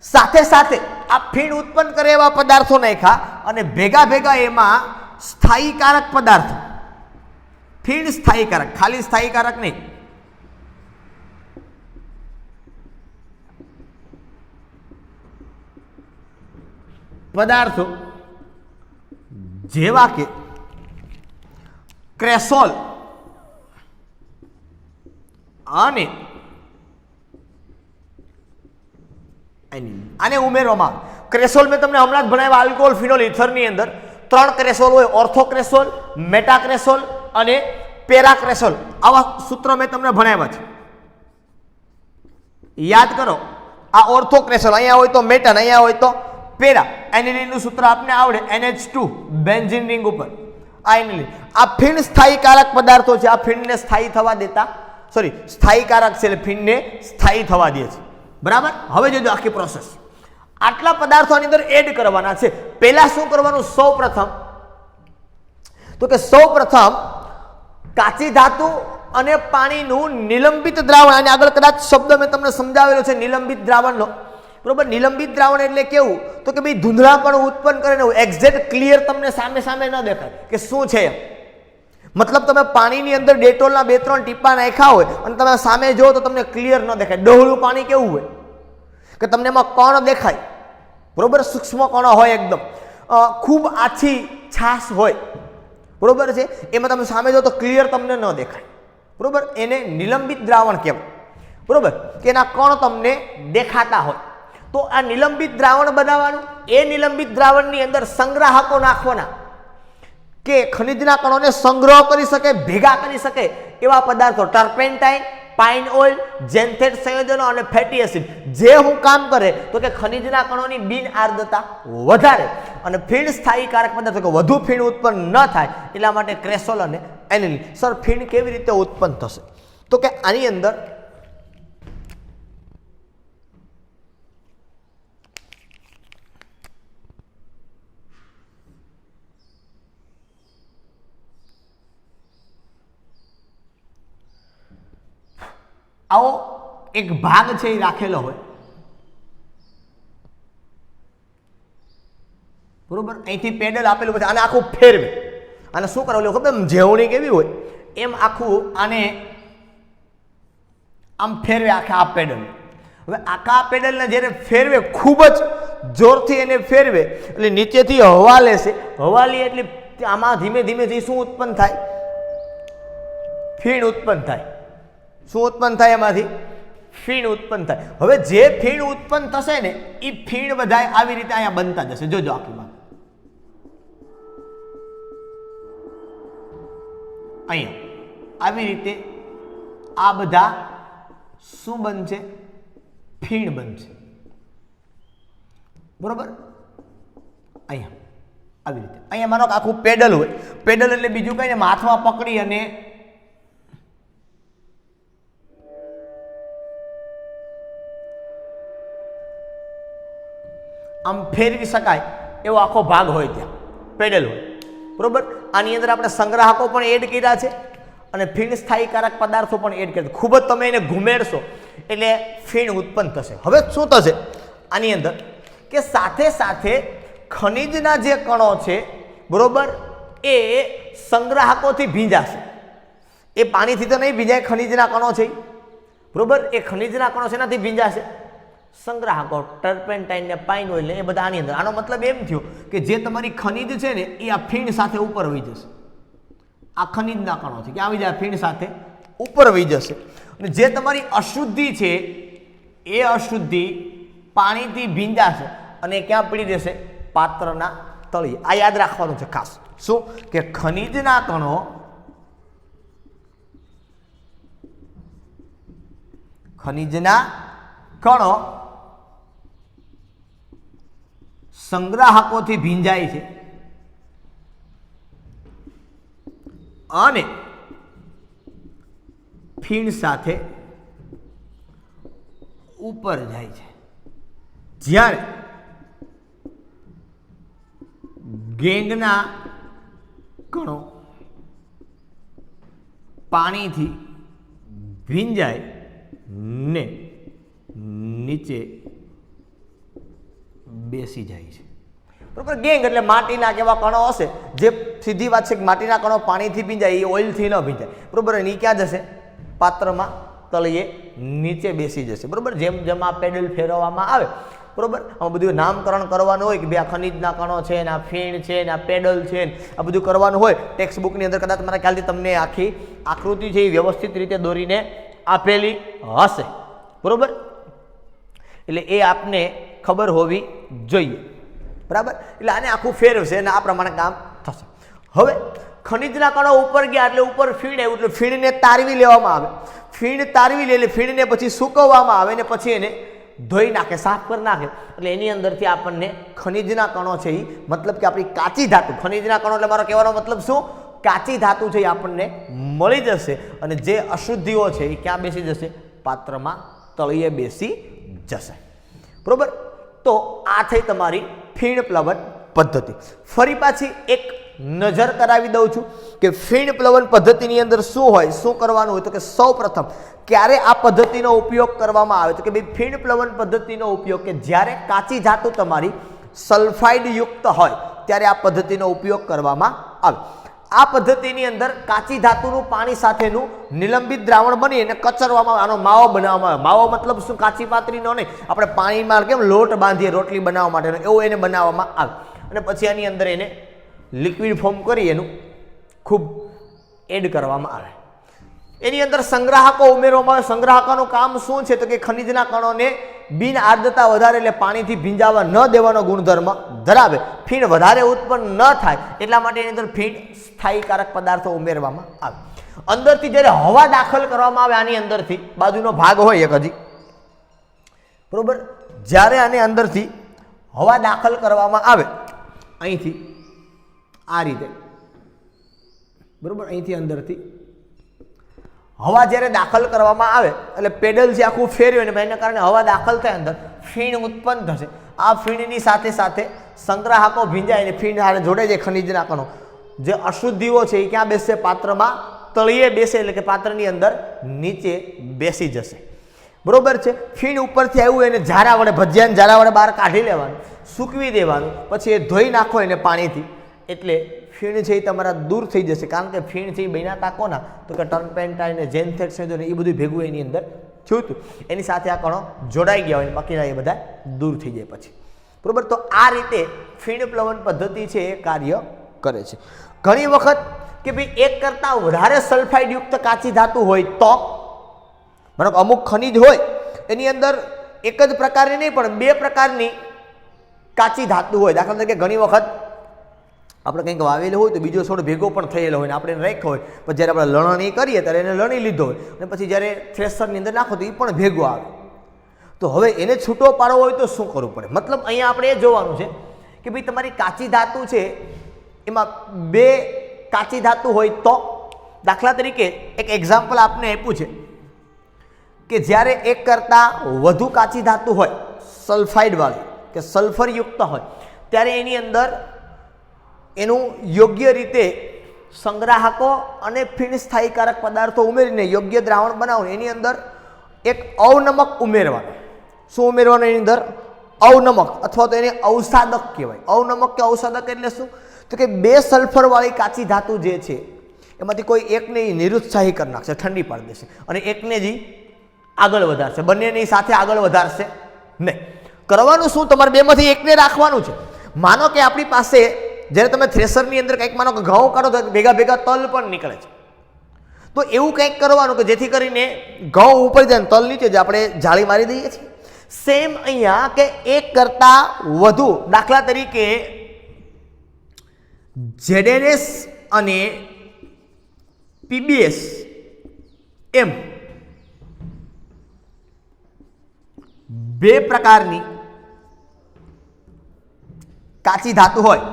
S1: સાથે સાથે આ ફીણ ઉત્પન્ન કરે એવા પદાર્થો નાખ્યા અને ભેગા ભેગા એમાં સ્થાયીકારક પદાર્થો, ફીણ સ્થાયીકારક, ખાલી સ્થાયીકારક નહીં, પદાર્થો જેવા કે ક્રેસોલ અને આને ઉમેરવામાં આવે. ક્રેસોલ મેં તમને હમણાં જ ભણાવ્યા આલ્કોહોલ ફિનોલ ઇથરની અંદર 3 ક્રેસોલ હોય: ઓર્થોક્રેસોલ, મેટાક્રેસોલ અને પેરાક્રેસોલ. આવા સૂત્ર મેં તમને ભણાવ્યા છે, યાદ કરો. આ ઓર્થોક્રેસોલ, અહીંયા હોય તો મેટન, અહીંયા હોય તો પેરા. એનિલિનનું સૂત્ર આપને આવડે, NH2 બેન્ઝીન રિંગ ઉપર આ એનિલિન. આ ફીણ સ્થાયીકારક પદાર્થો છે. આ ફીણને સ્થાયી થવા દેતા, સોરી, સ્થાયીકારક છે એટલે ફીણને સ્થાયી થવા દે છે. બરાબર, હવે જોજો આખી પ્રોસેસ. આટલા પદાર્થોની અંદર એડ કરવાના છે. પહેલા શું કરવાનું? સૌપ્રથમ તો કે સૌપ્રથમ કાચી ધાતુ અને પાણીનું નિલંબિત દ્રાવણ, અને આગળ કદાચ શબ્દ મેં તમને સમજાવેલો છે નિલંબિત દ્રાવણનો. બરોબર, નિલંબિત દ્રાવણ એટલે કેવું? તો કે ભાઈ ધૂંધળાપણું ઉત્પન્ન કરે ને એક્ઝેક્ટ ક્લિયર તમને સામે સામે ન દેખાય કે શું છે એમ. મતલબ તમે પાણીની અંદર ડેટોલના 2-3 ટીપા નાખ્યા હોય અને તમે સામે જો તો તમને ક્લિયર ન દેખાય. ડહોળું પાણી કેવું હોય કે તમને એમાં કણ દેખાય, બરોબર, સૂક્ષ્મ કણો હોય, એકદમ ખૂબ આછી છાશ હોય, બરોબર છે, એમાં તમે સામે જો તો ક્લિયર તમને ન દેખાય. બરોબર, એને નિલંબિત દ્રાવણ કહેવાય. બરોબર, કે એના કણ તમને દેખાતા હોય. તો આ નિલંબિત દ્રાવણ બનાવવાનું, એ નિલંબિત દ્રાવણની અંદર સંગ્રાહકો નાખવાના કે ખનિજના કણોને સંગ્રહ કરી શકે, ભેગા કરી શકે એવા પદાર્થો. ટર્પેન્ટાઇન, પાઇન ઓઇલ, જેન્થેટ સંયોજનો અને ફેટી એસિડ. જે હું કામ કરે તો કે ખનિજના કણોની બિન આર્દ્રતા વધારે અને ફીણ સ્થાયીકારક પદાર્થો કે વધુ ફીણ ઉત્પન્ન ન થાય એટલા માટે ક્રેસોલ અને એનિલિન. સર, ફીણ કેવી રીતે ઉત્પન્ન થશે? તો કે આની અંદર આવો એક ભાગ છે એ રાખેલો હોય, બરોબર, અહીંથી પેડલ આપેલું પછી આને આખું ફેરવે, આને શું કરાવેલું ખબર, જેવણી કેવી હોય એમ આખું આને આમ ફેરવે આખા આ પેડલ. હવે આખા પેડલને જ્યારે ફેરવે, ખૂબ જ જોરથી એને ફેરવે એટલે નીચેથી હવા લેશે, હવા લે એટલે આમાં ધીમે ધીમે શું ઉત્પન્ન થાય, ફીણ ઉત્પન્ન થાય. શું ઉત્પન્ન થાય એમાંથી? ફીણ ઉત્પન્ન થાય. હવે જે ફીણ ઉત્પન્ન થશે ને એ ફીણ બધા આવી રીતે અહીંયા બનતા જશે. જોજો આખીમાં અહીંયા આવી રીતે આ બધા શું બનશે? ફીણ બનશે. બરોબર, અહીંયા આવી રીતે અહીંયા માનો આખું પેડલ હોય, પેડલ એટલે બીજું કઈ ને હાથમાં પકડી અને આમ ફેરવી શકાય એવો આખો ભાગ હોય, ત્યાં પેડલ હોય. બરોબર, આની અંદર આપણે સંગ્રાહકો પણ એડ કર્યા છે અને ફીણ સ્થાયીકારક પદાર્થો પણ એડ કર્યા. ખૂબ જ તમે એને ઘુમેડશો એટલે ફીણ ઉત્પન્ન થશે. હવે શું થશે આની અંદર કે સાથે સાથે ખનિજના જે કણો છે, બરોબર, એ સંગ્રાહકોથી ભીંજાશે. એ પાણીથી તો નહીં ભીંજાય, ખનિજના કણો છે, બરોબર, એ ખનિજના કણો શેનાથી ભીંજાશે? સંગ્રાહકો, ટર્પેન્ટાઇન ને પાઇન ઓઇલ ને એ બધા આની અંદર. આનો મતલબ એમ થયો કે જે તમારી ખનિજ છે ને એ આ ફીણ સાથે ઉપર વહી જશે. આ ખનિજના કણો છે કે આવી જાય ફીણ સાથે ઉપર વહી જશે. અને જે તમારી અશુદ્ધિ છે એ અશુદ્ધિ પાણીથી ભીંજાશે અને ક્યાં પડી રહેશે? પાત્રના તળિયે. આ યાદ રાખવાનું છે ખાસ. શું કે ખનિજના કણો સંગ્રાહકોથી ભીંજાય છે અને ફીણ સાથે ઉપર જાય છે. જ્યારે ગેંગના કણો પાણીથી ભીંજાય ને નીચે બેસી જાય છે. બરોબર, ગેંગ એટલે માટીના કેવા કણો હશે, જે સીધી વાત છે કે માટીના કણો પાણીથી ભીંજાય, એ ઓઇલથી ન ભીંજાય. બરોબર, એ ક્યાં જશે? પાત્રમાં તળિયે નીચે બેસી જશે. બરોબર, જેમ જેમ આ પેડલ ફેરવવામાં આવે, બરોબર, આમાં બધું નામકરણ કરવાનું હોય કે ભાઈ આ ખનિજના કણો છે ને આ ફીણ છે ને આ પેડલ છે ને આ બધું કરવાનું હોય. ટેક્સ્ટ બુકની અંદર કદાચ મારા ખ્યાલથી તમને આખી આકૃતિ છે એ વ્યવસ્થિત રીતે દોરીને આપેલી હશે. બરોબર, એટલે એ આપને ખબર હોવી જોઈએ. બરાબર, એટલે આને આખું ફેરવશે અને આ પ્રમાણે કામ થશે. હવે ખનિજના કણો ઉપર ગયા એટલે ઉપર ફીણ આવ્યું એટલે ફીણને તારવી લેવામાં આવે. ફીણ તારવી લે એટલે ફીણને પછી સૂકવવામાં આવે ને પછી એને ધોઈ નાખે, સાફ કરી નાખે. એટલે એની અંદરથી આપણને ખનિજના કણો છે એ, મતલબ કે આપણી કાચી ધાતુ, ખનિજના કણો એટલે મારો કહેવાનો મતલબ શું? કાચી ધાતુ છે એ આપણને મળી જશે અને જે અશુદ્ધિઓ છે એ ક્યાં બેસી જશે? પાત્રમાં તળિયે બેસી જશે. બરોબર, તો આ થઈ તમારી ફીણ પ્લવન પદ્ધતિ. ફરી પાછી એક નજર કરાવી દઉં છું કે ફીણ પ્લવન પદ્ધતિની અંદર શું હોય, શું કરવાનું હોય. તો કે સૌ પ્રથમ ક્યારે આ પદ્ધતિનો ઉપયોગ કરવામાં આવે? તો કે ભાઈ ફીણ પ્લવન પદ્ધતિનો ઉપયોગ કે જ્યારે કાચી ધાતુ તમારી સલ્ફાઇડ યુક્ત હોય ત્યારે આ પદ્ધતિનો ઉપયોગ કરવામાં આવે. આ પદ્ધતિની અંદર કાચી ધાતુનું પાણી સાથેનું નિલંબિત દ્રાવણ બની અને કચરવામાં આનો માવો બનાવવામાં આવે. માવો મતલબ શું? કાચી પાતળીનો નહીં, આપણે પાણીમાં કેમ લોટ બાંધીએ રોટલી બનાવવા માટેનો, એવો એને બનાવવામાં આવે. અને પછી આની અંદર એને લિક્વિડ ફોર્મ કરી એનું ખૂબ એડ કરવામાં આવે. એની અંદર સંગ્રાહકો ઉમેરવામાં આવે. સંગ્રાહકોનું કામ શું છે? તો કે ખનિજના કણોને બિન આર્દ્રતા વધારે એટલે પાણીથી ભીંજાવા ન દેવાનો ગુણધર્મ ધરાવે. ફીણ વધારે ઉત્પન્ન ન થાય એટલા માટે એની અંદર ફીણ સ્થાયીકારક પદાર્થો ઉમેરવામાં આવે. અંદરથી જ્યારે હવા દાખલ કરવામાં આવે, આની અંદરથી બાજુનો ભાગ હોય એક હજી, બરોબર, જ્યારે આની અંદરથી હવા દાખલ કરવામાં આવે અહીંથી આ રીતે, બરોબર, અહીંથી અંદરથી હવા જ્યારે દાખલ કરવામાં આવે એટલે પેડલ જે આખું ફેરવે ને એના કારણે હવા દાખલ થાય, અંદર ફીણ ઉત્પન્ન થશે. આ ફીણની સાથે સાથે સંગ્રાહકો ભીંજાય અને ફીણ સાથે જોડે છે ખનિજના કણો. જે અશુદ્ધિઓ છે એ ક્યાં બેસશે? પાત્રમાં તળિયે બેસે એટલે કે પાત્રની અંદર નીચે બેસી જશે. બરોબર છે. ફીણ ઉપરથી આવ્યું એને ઝારા વડે ભજીયાને ઝારા વડે બહાર કાઢી લેવાનું, સૂકવી દેવાનું, પછી એ ધોઈ નાખો એને પાણીથી, એટલે ફીણ છે એ તમારા દૂર થઈ જશે. કારણ કે ફીણ છે એ બન્યા તાકો ના તો કે ટર્નપેન્ટાઇન ને જેન્થેક્સ ને એ બધું ભેગું એની અંદર થયું હતું, એની સાથે આ કણો જોડાઈ ગયા હોય, બાકીના એ બધા દૂર થઈ જાય પછી. બરોબર. તો આ રીતે ફીણ પ્લવન પદ્ધતિ છે એ કાર્ય કરે છે. ઘણી વખત કે ભાઈ એક કરતાં વધારે સલ્ફાઇડ યુક્ત કાચી ધાતુ હોય તો માનો કે અમુક ખનિજ હોય એની અંદર એક જ પ્રકારની નહીં પણ બે પ્રકારની કાચી ધાતુ હોય. દાખલા તરીકે ઘણી વખત આપણે કંઈક વાવેલું હોય તો બીજો છોડ ભેગો પણ થયેલો હોય ને આપણે રાખ્યો હોય, પછી જ્યારે આપણે લણણી કરીએ ત્યારે એને લણી લીધો હોય અને પછી જ્યારે થ્રેશરની અંદર નાખો તો એ પણ ભેગો આવે. તો હવે એને છૂટો પાડવો હોય તો શું કરવું પડે? મતલબ અહીંયા આપણે એ જોવાનું છે કે ભાઈ તમારી કાચી ધાતુ છે એમાં બે કાચી ધાતુ હોય તો, દાખલા તરીકે એક એક્ઝામ્પલ આપને આપ્યું છે કે જ્યારે એક કરતાં વધુ કાચી ધાતુ હોય સલ્ફાઇડવાળી કે સલ્ફરયુક્ત હોય ત્યારે એની અંદર એનું યોગ્ય રીતે સંગ્રાહકો અને ફીણ સ્થાયીકારક પદાર્થો ઉમેરીને યોગ્ય દ્રાવણ બનાવવું, એની અંદર એક અવનમક ઉમેરવાનું. શું ઉમેરવાનું એની અંદર? અવનમક, અથવા તો એને અવસાદક કહેવાય. અવનમક કે અવસાદક એટલે શું? તો કે બે સલ્ફરવાળી કાચી ધાતુ જે છે એમાંથી કોઈ એકને નિરુત્સાહી કરી નાખશે, ઠંડી પાડી દેશે, અને એકને જ આગળ વધારશે, બંનેની સાથે આગળ વધારશે નહીં. કરવાનું શું? તમારે બેમાંથી એકને રાખવાનું છે. માનો કે આપણી પાસે જ્યારે તમે થ્રેશરની અંદર કંઈક માનો કે ઘઉં કાઢો તો ભેગા ભેગા તલ પણ નીકળે છે, તો એવું કંઈક કરવાનું કે જેથી કરીને ઘઉં ઉપર જાય ને તલ નીચે જ આપણે જાળી મારી દઈએ છીએ. સેમ અહીંયા કે એક કરતાં વધુ, દાખલા તરીકે ZNS અને PBS એમ બે પ્રકારની કાચી ધાતુ હોય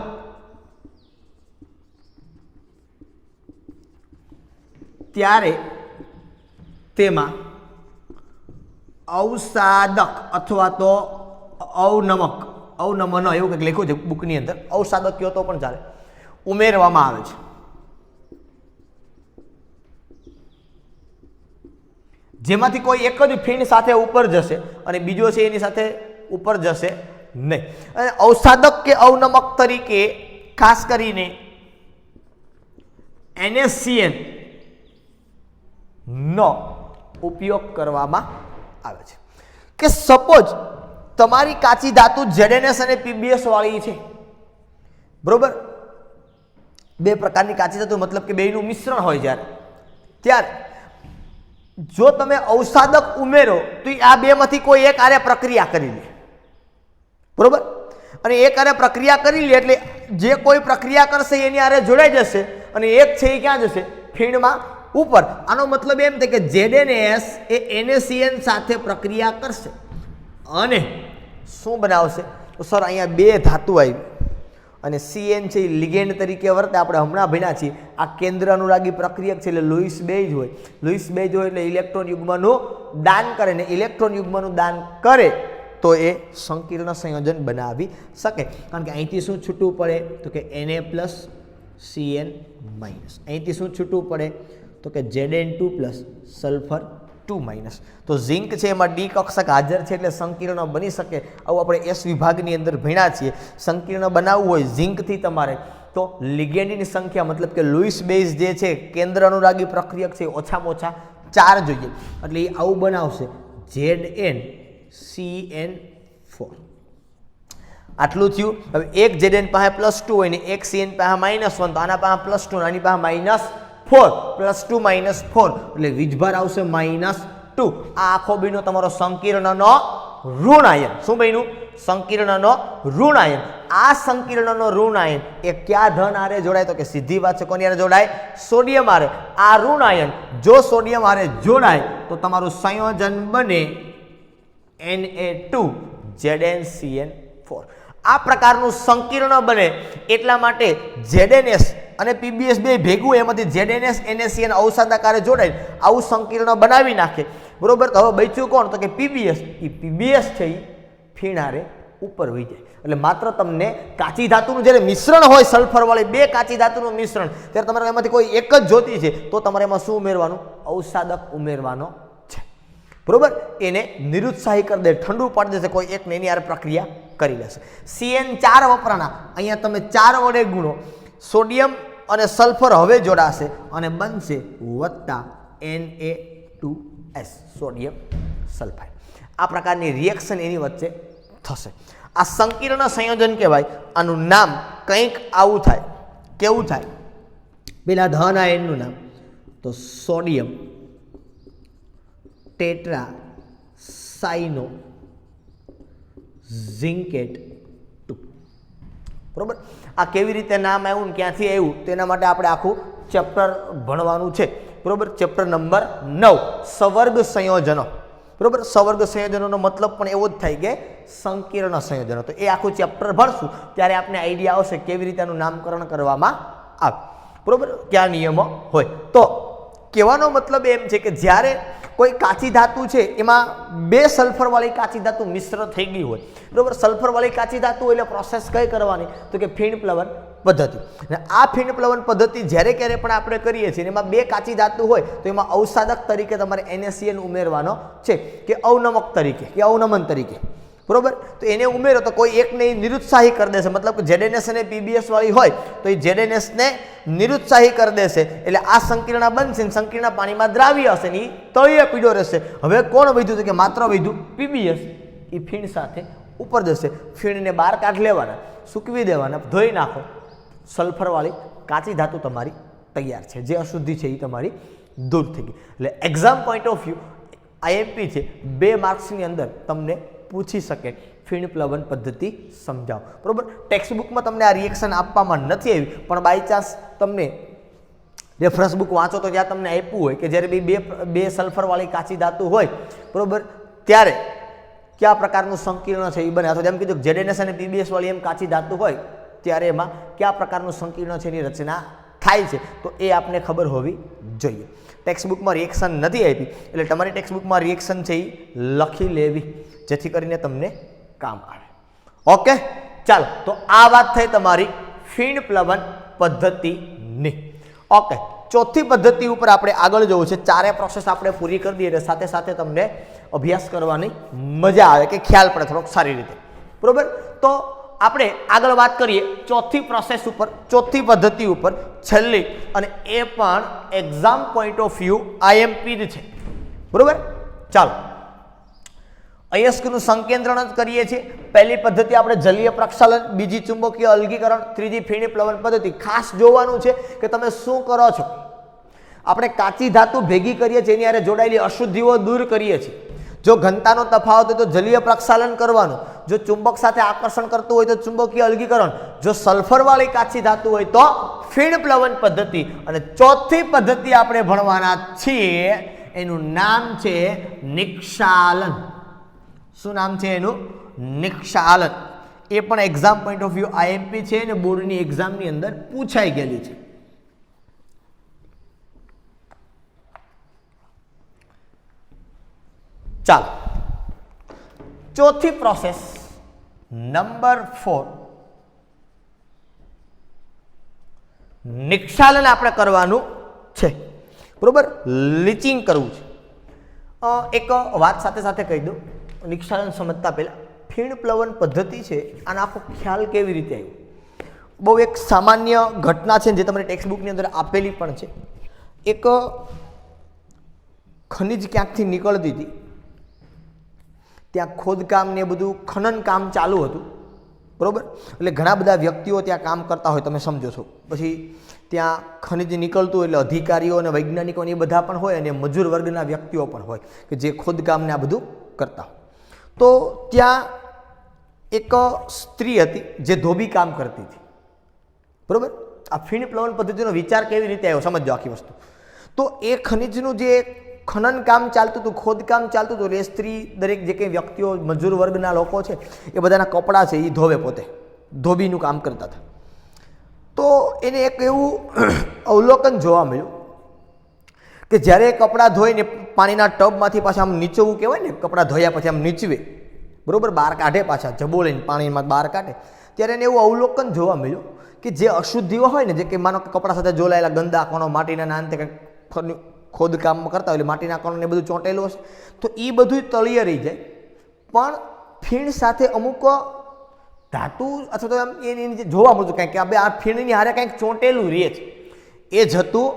S1: ત્યારે તેમાં અવસાદક અથવા તો અવનમક, અવનમન એવું કંઈક લખ્યું છે બુકની અંદર, અવસાદક કહો તો પણ ચાલે, ઉમેરવામાં આવે છે. જેમાંથી કોઈ એક જ ફીણ સાથે ઉપર જશે અને બીજો છે એની સાથે ઉપર જશે નહીં. અને અવસાદક કે અવનમક તરીકે ખાસ કરીને NaCN નો ઉપયોગ કરવામાં આવે છે. કે સપોઝ તમારી કાચી ધાતુ ZNS અને PBS વાળી છે, બરોબર? બે પ્રકારની કાચી ધાતુ મતલબ કે બેનું મિશ્રણ હોય ત્યારે જો તમે અવસાદક ઉમેરો તો આ બેમાંથી કોઈ એક આરે પ્રક્રિયા કરી લે, બરોબર? અને એક આરે પ્રક્રિયા કરી લે એટલે જે કોઈ પ્રક્રિયા કરશે એની આરે જોડાઈ જશે અને એક છે એ ક્યાં જશે? ફીણમાં ઉપર. આનો મતલબ એમ થાય કે ZNS એ NaCN સાથે પ્રક્રિયા કરશે અને શું બનાવશે? તો સર અહીંયા બે ધાતુ આવી અને CN છે એ લિગેન્ડ તરીકે વર્તે. આપણે હમણાં ભણ્યા છીએ આ કેન્દ્ર અનુરાગી પ્રક્રિયક છે એટલે લુઈસ બેઝ હોય. લુઈસ બેઝ હોય એટલે ઇલેક્ટ્રોન યુગ્મનું દાન કરે ને ઇલેક્ટ્રોન યુગ્મનું દાન કરે તો એ સંકીર્ણ સંયોજન બનાવી શકે. કારણ કે અહીંથી શું છૂટવું પડે? તો કે Na+ CN-. અહીંથી શું છૂટવું પડે? તો કે Zn2+ સલ્ફર 2-. તો ઝિંક છે એમાં ડી કક્ષક હાજર છે એટલે સંકીર્ણ બની શકે. આવું આપણે S વિભાગની અંદર ભણ્યા છીએ. સંકીર્ણ બનાવવું હોય ઝિંકથી તમારે તો લિગેન્ડની સંખ્યા મતલબ કે લુઈસ બેઝ જે છે કેન્દ્ર અનુરાગી પ્રક્રિયક છે ઓછામાં ઓછા 4 જોઈએ, એટલે એ આવું બનાવશે ZnCN4. આટલું થયું. હવે એક Zn પાસે +2 હોય ને એક CN પાસે -1, તો આના પાસે +2 આની પાસે -4, +2 -4 એટલે વીજભાર આવશે -2. આ આખો બન્યો તમારો સંકીર્ણનો ઋણાયન. શું બન્યું? સંકીર્ણનો ઋણાયન. આ સંકીર્ણનો ઋણાયન એ કયા ધન આરે જોડાય? તો કે સીધી વાત છે, કોની આરે જોડાય? સોડિયમ આરે. આ ઋણાયન જો સોડિયમ આરે જોડાય તો તમારું સંયોજન બને Na2 ZnCN4. આ પ્રકારનું સંકીર્ણ બને એટલા માટે ZNS અને PBS બે ભેગું એમાંથી ZNS NaCN અવસાદકારે જોડાય આવું સંકીર્ણ બનાવી નાખે, બરોબર? તો હવે બચ્યું કોણ? તો કે PBS. એ PBS છે એ ફીણારે ઉપર વહી જાય. એટલે માત્ર તમને કાચી ધાતુનું જ્યારે મિશ્રણ હોય સલ્ફરવાળી બે કાચી ધાતુનું મિશ્રણ ત્યારે તમારે એમાંથી કોઈ એક જ જોતી છે તો તમારે એમાં શું ઉમેરવાનું? અવસાદક ઉમેરવાનો છે. બરોબર, એને નિરુત્સાહી કરી દે, ઠંડુ પાડી દેશે, કોઈ એકને એની આ પ્રક્રિયા કરી લેશે. CN4 વપરાણા, અહીંયા તમે 4 વડે ગુણો, સોડિયમ અને સલ્ફર હવે જોડાશે અને બનશે +Na2S, સોડિયમ સલ્ફાઇડ. આ પ્રકારની રિએક્શન એની વચ્ચે થશે. આ સંકીર્ણ સંયોજન કહેવાય. આનું નામ કંઈક આવું થાય. કેવું થાય? પેલા ધન આયનનું નામ તો સોડિયમ ટેટ્રા સાઇનો ઝિંકેટ 2. બરોબર, આ કેવી રીતે નામ આવ્યું ને ક્યાંથી આવ્યું તેના માટે આપણે આખું ચેપ્ટર ભણવાનું છે. બરોબર, ચેપ્ટર નંબર 9 સવર્ગ સંયોજનો. બરોબર, સવર્ગ સંયોજનોનો મતલબ પણ એવો જ થાય કે સંકીર્ણ સંયોજનો. તો એ આખું ચેપ્ટર ભણશું ત્યારે આપણે આઈડિયા આવશે કેવી રીતે આનું નામકરણ કરવામાં આવે. બરોબર, કયા નિયમો હોય. તો કહેવાનો મતલબ એમ છે કે જ્યારે કોઈ કાચી ધાતુ છે એમાં 2 સલ્ફરવાળી કાચી ધાતુ મિશ્ર થઈ ગઈ હોય, બરોબર, સલ્ફરવાળી કાચી ધાતુ એટલે પ્રોસેસ કઈ કરવાની તો કે ફીણ પ્લવન પદ્ધતિ. અને આ ફીણ પ્લવન પદ્ધતિ જ્યારે ક્યારે પણ આપણે કરીએ છીએ એમાં 2 કાચી ધાતુ હોય તો એમાં અવસાદક તરીકે તમારે NaCl ઉમેરવાનો છે કે અવનમક તરીકે કે અવનમન તરીકે. બરોબર, તો એને ઉમેરો તો કોઈ એકને નિરુત્સાહી કરી દેશે, મતલબ કે ZNS અને PBS વાળી હોય તો એ ZNS ને નિરુત્સાહી કરી દેશે એટલે આ સંકીર્ણ બનશે, સંકીર્ણ પાણીમાં દ્રાવ્ય હશે ને એ તળિયે પીળો રહેશે. હવે કોણ વધ્યું તો કે માત્ર વધ્યું PBS, એ ફીણ સાથે ઉપર જશે. ફીણને બહાર કાઢી લેવાના, સૂકવી દેવાના, ધોઈ નાખો, સલ્ફરવાળી કાચી ધાતુ તમારી તૈયાર છે. જે અશુદ્ધિ છે એ તમારી દૂર થઈ ગઈ. એટલે exam point of view IMP છે, 2 માર્ક્સની અંદર તમને પૂછી શકે ફીણ પ્લવન પદ્ધતિ સમજાવો. બરોબર, ટેક્સ્ટબુકમાં તમને આ રિએક્શન આપવામાં નથી આવી, પણ બાય ચાન્સ તમને રેફરન્સ બુક વાંચો તો જ્યાં તમને આપ્યું હોય કે જ્યારે બે સલ્ફરવાળી કાચી ધાતુ હોય, બરોબર, ત્યારે કયા પ્રકારનું સંકીર્ણ છે એ બને. અથવા જેમ કીધું ZNS અને PBS વાળી એમ કાચી ધાતુ હોય ત્યારે એમાં કયા પ્રકારનું સંકીર્ણ છે એની રચના થાય છે, તો એ આપને ખબર હોવી જોઈએ. ટેક્સ્ટબુકમાં રિએક્શન નથી આપી એટલે તમારી ટેક્સ્ટબુકમાં રિએક્શન છે એ લખી લેવી જેથી કરીને તમને કામ આવે. ઓકે, ચાલો, તો આ વાત થઈ તમારી ફીણ પ્લવન પદ્ધતિની. ઓકે, ચોથી પદ્ધતિ ઉપર આપણે આગળ જવું છે. 4 પ્રોસેસ આપણે પૂરી કરી દઈએ એટલે સાથે સાથે તમને અભ્યાસ કરવાની મજા આવે કે ખ્યાલ પડે થોડોક સારી રીતે. બરોબર, તો આપણે આગળ વાત કરીએ ચોથી પ્રોસેસ ઉપર, ચોથી પદ્ધતિ ઉપર, છેલ્લી, અને એ પણ exam point of view IMP જ છે. બરોબર, ચાલો, અયસ્કનું સંકેન્દ્રણ જ કરીએ છીએ. પહેલી પદ્ધતિ આપણે જલીય પ્રક્ષાલન, બીજી ચુંબકીય અલગીકરણ, ત્રીજી ફીણ પ્લવન પદ્ધતિ. ખાસ જોવાનું છે કે તમે શું કરો છો. આપણે કાચી ધાતુ ભેગી કરીએ છીએ, એની હારે જોડાયેલી અશુદ્ધિઓ દૂર કરીએ છીએ. જો ઘનતાનો તફાવત હોય તો જલીય પ્રક્ષાલન કરવાનું, જો ચુંબક સાથે આકર્ષણ કરતું હોય તો ચુંબકીય અલગીકરણ, જો સલ્ફરવાળી કાચી ધાતુ હોય તો ફીણ પ્લવન પદ્ધતિ. અને ચોથી પદ્ધતિ આપણે ભણવાના છીએ, એનું નામ છે નિક્ષાલન. શું નામ છે એનું? નિક્ષાલન. એ પણ exam point of view IMP છે અને બોર્ડની એક્ઝામની અંદર પૂછાઈ ગયેલી છે. ચાલો, ચોથી પ્રોસેસ નંબર 4, નિક્ષાલન આપણે કરવાનું છે. બરોબર, લીચિંગ કરવું છે. એક વાત સાથે સાથે કહી દઉં, નિક્ષાલન સમજતા પહેલા ફીણ પ્લવન પદ્ધતિ છે આનો આખો ખ્યાલ કેવી રીતે આવ્યો. બહુ એક સામાન્ય ઘટના છે જે તમને ટેક્સ્ટબુકની અંદર આપેલી પણ છે. એક ખનિજ ક્યાંકથી નીકળતી હતી, ત્યાં ખોદકામ ને બધું ખનન કામ ચાલુ હતું. બરોબર, એટલે ઘણા બધા વ્યક્તિઓ ત્યાં કામ કરતા હોય, તમે સમજો છો. પછી ત્યાં ખનિજ નીકળતું એટલે અધિકારીઓ અને વૈજ્ઞાનિકો એ બધા પણ હોય અને મજૂર વર્ગના વ્યક્તિઓ પણ હોય કે જે ખોદકામને આ બધું કરતા હોય. તો ત્યાં એક સ્ત્રી હતી જે ધોબી કામ કરતી હતી. બરોબર, આ ફીણ પ્લવન પદ્ધતિનો વિચાર કેવી રીતે આવ્યો સમજો આખી વસ્તુ. તો એ ખનિજનું જે ખનન કામ ચાલતું હતું, ખોદકામ ચાલતું હતું, એટલે એ સ્ત્રી દરેક જે કંઈ વ્યક્તિઓ મજૂર વર્ગના લોકો છે એ બધાના કપડાં છે એ ધોવે, પોતે ધોબીનું કામ કરતા હતા. તો એને એક એવું અવલોકન જોવા મળ્યું કે જ્યારે કપડાં ધોઈને પાણીના ટબમાંથી પાછા આમ નીચવું કહેવાય ને, કપડાં ધોયા પછી આમ નીચવે, બરોબર, બહાર કાઢે, પાછા જબોળીને પાણીમાં બહાર કાઢે, ત્યારે એને એવું અવલોકન જોવા મળ્યું કે જે અશુદ્ધિઓ હોય ને, જે કે માનો કે કપડાં સાથે જોડાયેલા ગંદા કણો, માટીના અંતે કંઈક ખોદકામ કરતા હોય એટલે માટીના કણોને બધું ચોંટેલું હશે, તો એ બધું તળિયે રહી જાય, પણ ફીણ સાથે અમુક ધાતુ અથવા તો એમ એની જોવા મળતું કંઈક કે આ ફીણની હારે કંઈક ચોંટેલું રહે છે, એ જતું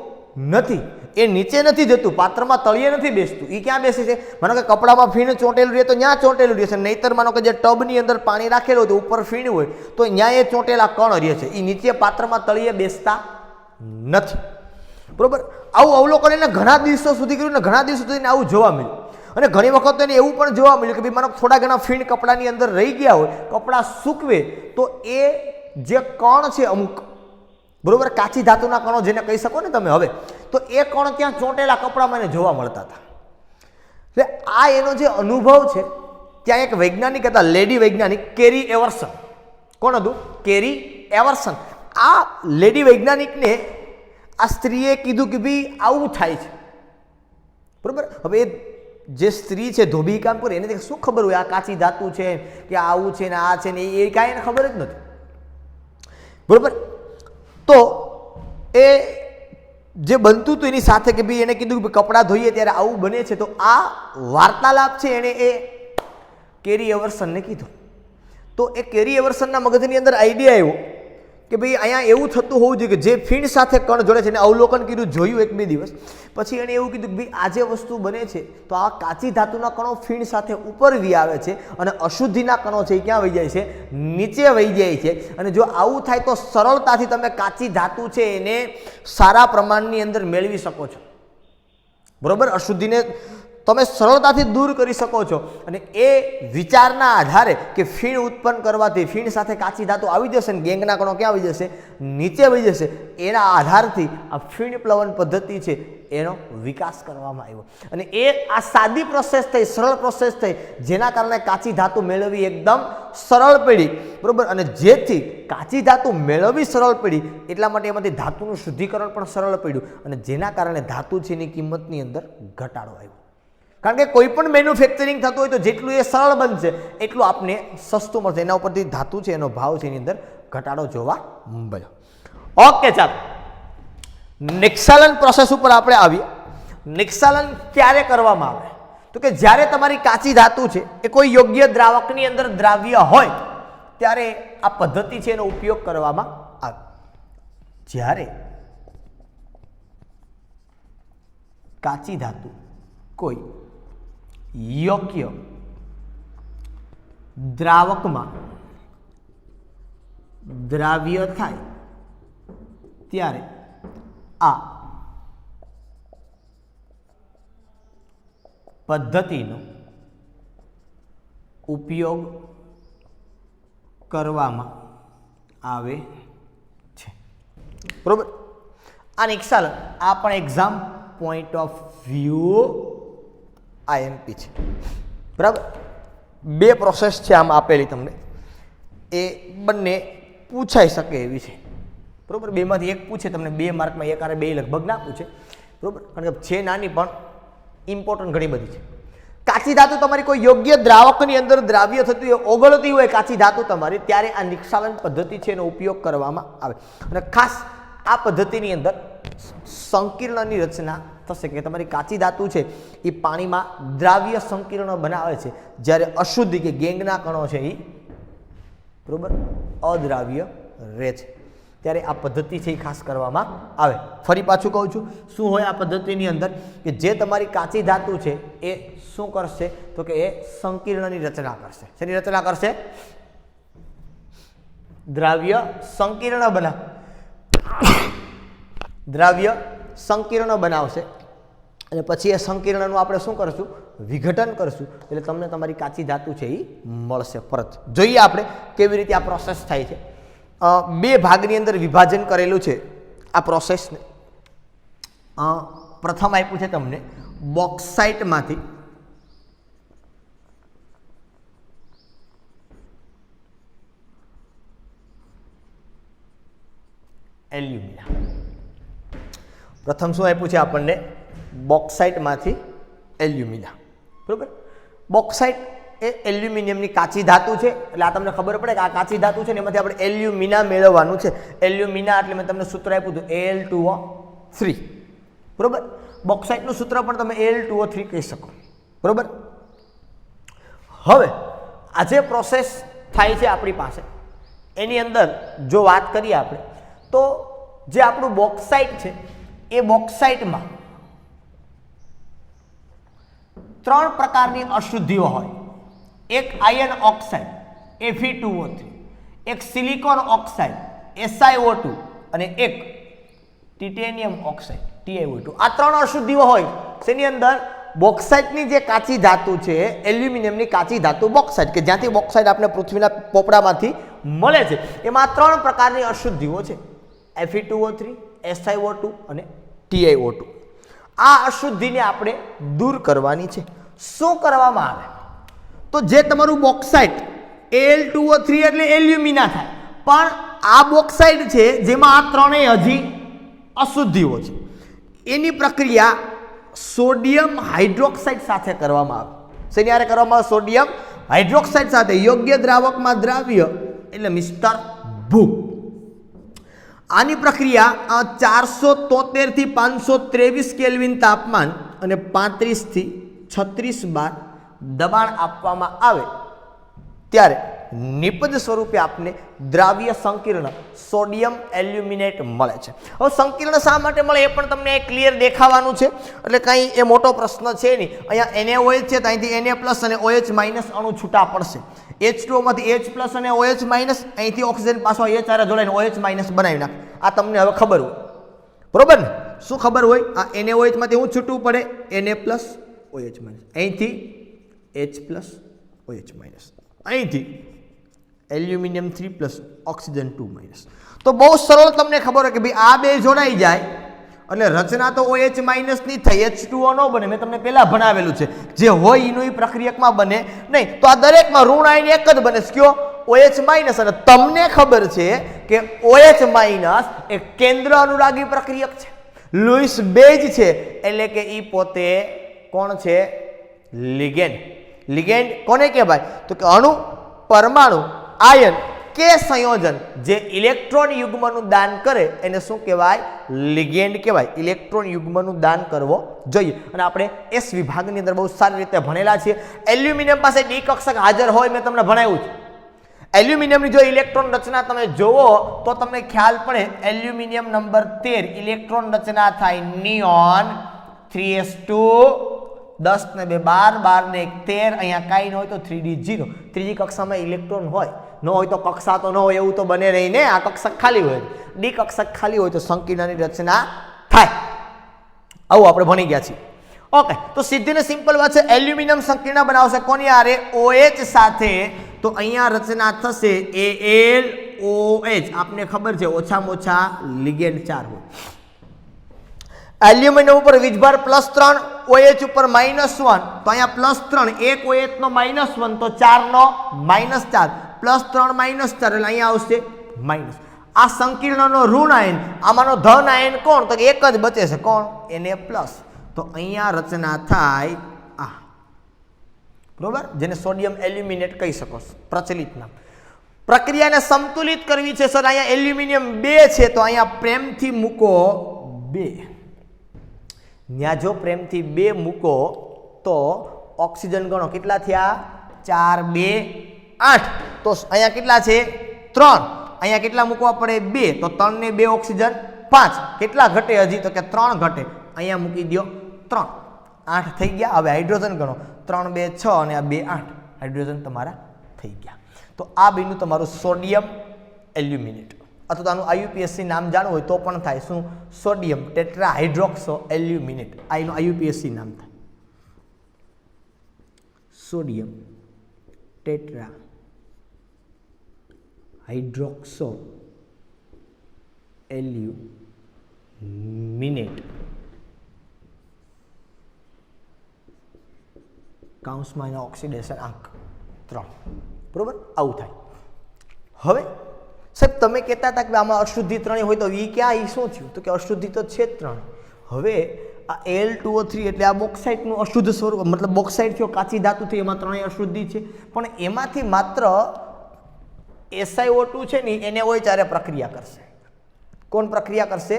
S1: નથી, એ નીચે નથી જતું, પાત્રમાં તળિયે નથી બેસતું, એ ક્યાં બેસે છે? માનો કે કપડામાં ફીણ ચોંટેલું રહે તો ત્યાં ચોંટેલું રહે છે, નહીંતર માનો કે જે ટબની અંદર પાણી રાખેલું હોય તો ઉપર ફીણ હોય તો ત્યાં એ ચોંટેલા કણ રહે છે, એ નીચે પાત્રમાં તળિયે બેસતા નથી, બરોબર? આવું અવલોકન એને ઘણા દિવસો સુધી કર્યું ને ઘણા દિવસો સુધી આવું જોવા મળ્યું, અને ઘણી વખત એને એવું પણ જોવા મળ્યું કે ભાઈ માનો થોડા ઘણા ફીણ કપડાની અંદર રહી ગયા હોય, કપડાં સૂકવે તો એ જે કણ છે અમુક, બરોબર, કાચી ધાતુના કણો જેને કહી શકો ને તમે હવે, તો એ કણ ત્યાં ચોંટેલા કપડામાં એને જોવા મળતા હતા. એટલે આ એનો જે અનુભવ છે, ત્યાં એક વૈજ્ઞાનિક હતા, લેડી વૈજ્ઞાનિક કેરી એવર્સન. કોણ હતું? કેરી એવર્સન. આ લેડી વૈજ્ઞાનિકને આ સ્ત્રીએ કીધું કે ભાઈ આવું થાય છે, બરોબર? હવે એ જે સ્ત્રી છે ધોબી કામ કરે એને શું ખબર હોય આ કાચી ધાતુ છે કે આવું છે ને આ છે ને એ કાંઈ એને ખબર જ નથી, બરોબર? તો એ જે બનતું હતું એની સાથે કે ભાઈ એને કીધું કે કપડાં ધોઈએ ત્યારે આવું બને છે, તો આ વાર્તાલાપ છે એણે એ કેરી એવર્સનને કીધું. તો એ કેરી એવર્સનના મગજની અંદર આઈડિયા આવ્યો કે ભાઈ અહીંયા એવું થતું હોવું જોઈએ કે જે ફીણ સાથે કણ જોડે છે એને અવલોકન કર્યું, જોયું એક બે દિવસ પછી એણે એવું કીધું કે ભાઈ આ જે વસ્તુ બને છે તો આ કાચી ધાતુના કણો ફીણ સાથે ઉપર વી આવે છે અને અશુદ્ધિના કણો છે એ ક્યાં વહી જાય છે? નીચે વહી જાય છે. અને જો આવું થાય તો સરળતાથી તમે કાચી ધાતુ છે એને સારા પ્રમાણની અંદર મેળવી શકો છો, બરોબર? અશુદ્ધિને તમે સરળતાથી દૂર કરી શકો છો. અને એ વિચારના આધારે કે ફીણ ઉત્પન્ન કરવાથી ફીણ સાથે કાચી ધાતુ આવી જશે ને ગેંગના કણો ક્યાં આવી જશે? નીચે આવી જશે. એના આધારથી આ ફીણ પ્લવન પદ્ધતિ છે એનો વિકાસ કરવામાં આવ્યો. અને એ આ સાદી પ્રોસેસ થઈ, સરળ પ્રોસેસ થઈ, જેના કારણે કાચી ધાતુ મેળવવી એકદમ સરળ પડી, બરોબર? અને જેથી કાચી ધાતુ મેળવવી સરળ પડી એટલા માટે એમાંથી ધાતુનું શુદ્ધિકરણ પણ સરળ પડ્યું, અને જેના કારણે ધાતુ છે એની કિંમતની અંદર ઘટાડો આવ્યો. કારણ કે કોઈ પણ મેન્યુફેક્ચરિંગ થતું હોય તો જેટલું એ સરળ બનશે એટલું આપને સસ્તું મળશે, એના ઉપરથી ધાતુ છે એનો ભાવ છે એની અંદર ઘટાડો જોવા મળ્યો. ઓકે, ચાલો નિક્ષાલન પ્રોસેસ ઉપર આપણે આવીએ. નિક્ષાલન ક્યારે કરવામાં આવે? તો કે જ્યારે તમારી કાચી ધાતુ છે એ કોઈ યોગ્ય દ્રાવકની અંદર દ્રાવ્ય હોય ત્યારે આ પદ્ધતિ છે એનો ઉપયોગ કરવામાં આવે. જ્યારે કાચી ધાતુ કોઈ યોગ્ય દ્રાવકમાં દ્રાવ્ય થાય ત્યારે આ પદ્ધતિનો ઉપયોગ કરવામાં આવે છે, બરોબર? આ નિક્ષાલન આ પણ exam point of view IMP છે, બરાબર? બે પ્રોસેસ છે આમ આપેલી તમને, એ બંને પૂછાઈ શકે એવી છે, બરોબર? બેમાંથી એક પૂછે તમને 2 માર્કમાં, એક આરે 2 લગભગ ના પૂછે, બરોબર? કારણ કે છે નાની પણ ઇમ્પોર્ટન્ટ ઘણી બધી છે. કાચી ધાતુ તમારી કોઈ યોગ્ય દ્રાવકની અંદર દ્રાવ્ય થતું હોય, ઓગળતી હોય કાચી ધાતુ તમારી, ત્યારે આ નિક્ષાલન પદ્ધતિ છે એનો ઉપયોગ કરવામાં આવે. અને ખાસ આ પદ્ધતિની અંદર સંકીર્ણની રચના થશે કે તમારી કાચી ધાતુ છે એ પાણીમાં દ્રાવ્ય સંકીર્ણ બનાવે છે, જ્યારે અશુદ્ધ કે ગેંગના કણો છે એ, બરોબર, અદ્રાવ્ય રહે છે. ત્યારે આ પદ્ધતિ છે એ ખાસ કરવામાં આવે. ફરી પાછું કહું છું, શું હોય આ પદ્ધતિની અંદર કે જે તમારી કાચી ધાતુ છે એ શું કરશે? તો કે એ સંકીર્ણની રચના કરશે. શેની રચના કરશે? દ્રાવ્ય સંકીર્ણ દ્રાવ્ય સંકીર્ણ બનાવશે. અને પછી એ સંકીર્ણનું આપણે શું કરશું? વિઘટન કરશું. એટલે તમને તમારી કાચી ધાતુ છે એ મળશે પરત. જોઈએ આપણે કેવી રીતે આ પ્રોસેસ થાય છે. 2 ભાગની અંદર વિભાજન કરેલું છે આ પ્રોસેસને. પ્રથમ આપ્યું છે તમને બોક્સાઇટમાંથી એલ્યુમિના. પ્રથમ શું આપ્યું છે આપણને? બોક્સાઇટમાંથી એલ્યુમિના, બરોબર? બોક્સાઇટ એ એલ્યુમિનિયમની કાચી ધાતુ છે, એટલે આ તમને ખબર પડે કે આ કાચી ધાતુ છે ને એમાંથી આપણે એલ્યુમિના મેળવવાનું છે. એલ્યુમિના એટલે મેં તમને સૂત્ર આપ્યું હતું Al2O3, બરોબર? બોક્સાઇટનું સૂત્ર પણ તમે Al2O3 કહી શકો, બરાબર. હવે આ જે પ્રોસેસ થાય છે આપણી પાસે, એની અંદર જો વાત કરીએ આપણે તો જે આપણું બોક્સાઇટ છે એ બોક્સાઇટમાં 3 પ્રકારની અશુદ્ધિઓ હોય. એક આયર્ન ઓક્સાઇડ Fe2O3, એક સિલિકોન ઓક્સાઇડ SiO2 અને એક ટિટેનિયમ ઓક્સાઇડ TiO2. આ 3 અશુદ્ધિઓ હોય. તેની અંદર બોક્સાઇટની જે કાચી ધાતુ છે, એલ્યુમિનિયમની કાચી ધાતુ બોક્સાઇટ, કે જ્યાંથી બોક્સાઇટ આપણે પૃથ્વીના પોપડામાંથી મળે છે, એમાં 3 પ્રકારની અશુદ્ધિઓ છે: Fe2O3, SiO2 અને TiO2. આ અશુદ્ધિને આપણે દૂર કરવાની છે. શું કરવામાં આવે? તો જે તમારું બોક્સાઇટ Al2O3 એટલે એલ્યુમિના થાય, પણ આ બોક્સાઇટ છે જેમાં આ ત્રણેય હજી અશુદ્ધિઓ છે, એની પ્રક્રિયા સોડિયમ હાઇડ્રોક્સાઇડ સાથે કરવામાં આવે. શેની હારે કરવામાં આવે? સોડિયમ હાઇડ્રોક્સાઇડ સાથે. યોગ્ય દ્રાવકમાં દ્રાવ્ય એટલે મિસ્ટર ભૂ. આની પ્રક્રિયા 473 થી 523 કેલ્વિન તાપમાન અને 35 થી 36 બાર દબાણ આપવામાં આવે ત્યારે નિપજ સ્વરૂપે આપને દ્રાવ્ય સંકીર્ણ સોડિયમ એલ્યુમિનેટ મળે છે. હવે સંકીર્ણ શા માટે મળે એ પણ તમને ક્લિયર દેખાવાનું છે, એટલે કંઈ એ મોટો પ્રશ્ન છે નહીં. અહીંયા NaOH છે તો અહીંથી Na+ અને OH- અણુ છૂટા પડશે. H2O માંથી H+ અને OH-, અહીંથી ઓક્સિજન પાછો H હારે જોડાઈને OH- બનાવી નાખે. આ તમને હવે ખબર હોય, બરોબર ને? શું ખબર હોય? આ NaOH માંથી શું છૂટવું પડે? Na+, OH-, અહીંથી H+, OH-, અહીંથી એલ્યુમિનિયમ 3+, ઓક્સિજન 2-. તો બહુ સરળ તમને ખબર હોય કે ભાઈ આ બે જોડાઈ જાય એટલે રચના તો OH- ની થઈ, H2O ન બને. મેં તમને પહેલા ભણાવેલું છે, જે હોય એનું પ્રક્રિયકમાં બને નહીં. તો આ દરેકમાં ઋણ આયન એક જ બને, કયો? OH-. અને તમને ખબર છે કે OH- એ કેન્દ્ર અનુરાગી પ્રક્રિયક છે, લુઈસ બેઝ છે, એટલે કે એ પોતે કોણ છે? લિગેન્ડ. લિગેન્ડ કોને કહેવાય? તો કે અણુ, પરમાણુ, આયન કે સંયોજન જે ઇલેક્ટ્રોન યુગ્મનું દાન કરે એને શું કહેવાય? લિગેન્ડ કહેવાય. ઇલેક્ટ્રોન યુગ્મનું દાન કરવો જોઈએ. અને આપણે એસ વિભાગની અંદર બહુ સારી રીતે ભણેલા છીએ. એલ્યુમિનિયમ પાસે ડી કક્ષક હાજર હોય, મેં તમને ભણાવ્યું છે. એલ્યુમિનિયમની જો ઇલેક્ટ્રોન રચના તમે જોવો તો તમને ખ્યાલ પડે. એલ્યુમિનિયમ નંબર 13 ઇલેક્ટ્રોન રચના થાય નિયોન 3s2 10 ને 2 12 12 ને 1 13. અહીંયા કાંઈ ન હોય તો 3d0. ત્રીજી કક્ષામાં ઇલેક્ટ્રોન હોય, ન હોય તો કક્ષા તો ન હોય એવું તો બને રહી ને. આ કક્ષક ખાલી હોય, ડી કક્ષક ખાલી હોય તો સંકીર્ણની રચના થાય. આવું આપણે ભણી ગયા છીએ. ઓકે, તો સીધી ને સિમ્પલ વાત છે. એલ્યુમિનિયમ સંકીર્ણ બનાવશે કોની હારે? OH સાથે. તો અહીંયા રચના થશે AlOH. આપને ખબર છે ઓછામાં ઓછા લિગેન્ડ 4 હોય. એલ્યુમિનિયમ ઉપર વીજભાર +3, OH ઉપર -1, તો અહીંયા +3, એક OH નો -1 તો 4 નો -4, +3 -4 એટલે અહીંયા આવશે માઇનસ. આ સંકીર્ણનો ઋણ આયન, આમાંનો ધન આયન કોણ? તો એક જ બચે છે, કોણ? Na+. તો અહીંયા રચના થાય આ, બરોબર, જેને સોડિયમ એલ્યુમિનેટ કહી શકો, પ્રચલિત નામ. પ્રક્રિયાને સંતુલિત કરવી છે સર. અહીંયા એલ્યુમિનિયમ 2 છે તો અહીંયા પ્રેમથી મૂકો 2. ત્યાં જો પ્રેમથી 2 મૂકો તો ઓક્સિજન ગણો કેટલા થયા? 4 2 8. તો અહીંયા કેટલા છે? 3. અહીંયા કેટલા મૂકવા પડે? 2. તો 3 ને 2 ઓક્સિજન 5. કેટલા ઘટે હજી? તો કે 3 ઘટે. અહીંયા મૂકી દો 3, 8 થઈ ગયા. હવે હાઇડ્રોજન ગણો, 3 2 6 અને આ 2 8. હાઇડ્રોજન તમારા થઈ ગયા. તો આ બન્યું તમારું સોડિયમ એલ્યુમિનેટ. અથવા આનું IUPAC નામ જાણવું હોય તો પણ થાય. શું? Sodium tetrahydroxo aluminate. આ એનું IUPAC નામ થાય, સોડિયમ ટેટ્રાહાઇડ્રોક્સો એલ્યુમિનેટ. કાઉન્સમાં એનો ઓક્સિડેશન આંક 3. બરોબર, આવું થાય. હવે સાહેબ તમે કહેતા હતા કે આમાં અશુદ્ધિ 3 હોય તો એ ક્યાં? એ શું થયું? તો કે અશુદ્ધિ તો છે જ 3. હવે આ Al2O3 એટલે આ બોક્સાઇટનું અશુદ્ધ સ્વરૂપ, મતલબ બોક્સાઇટ થયો, કાચી ધાતુ થઈ, એમાં 3 અશુદ્ધિ છે. પણ એમાંથી માત્ર SiO2 છે ને એને OH હારે પ્રક્રિયા કરશે. કોણ પ્રક્રિયા કરશે?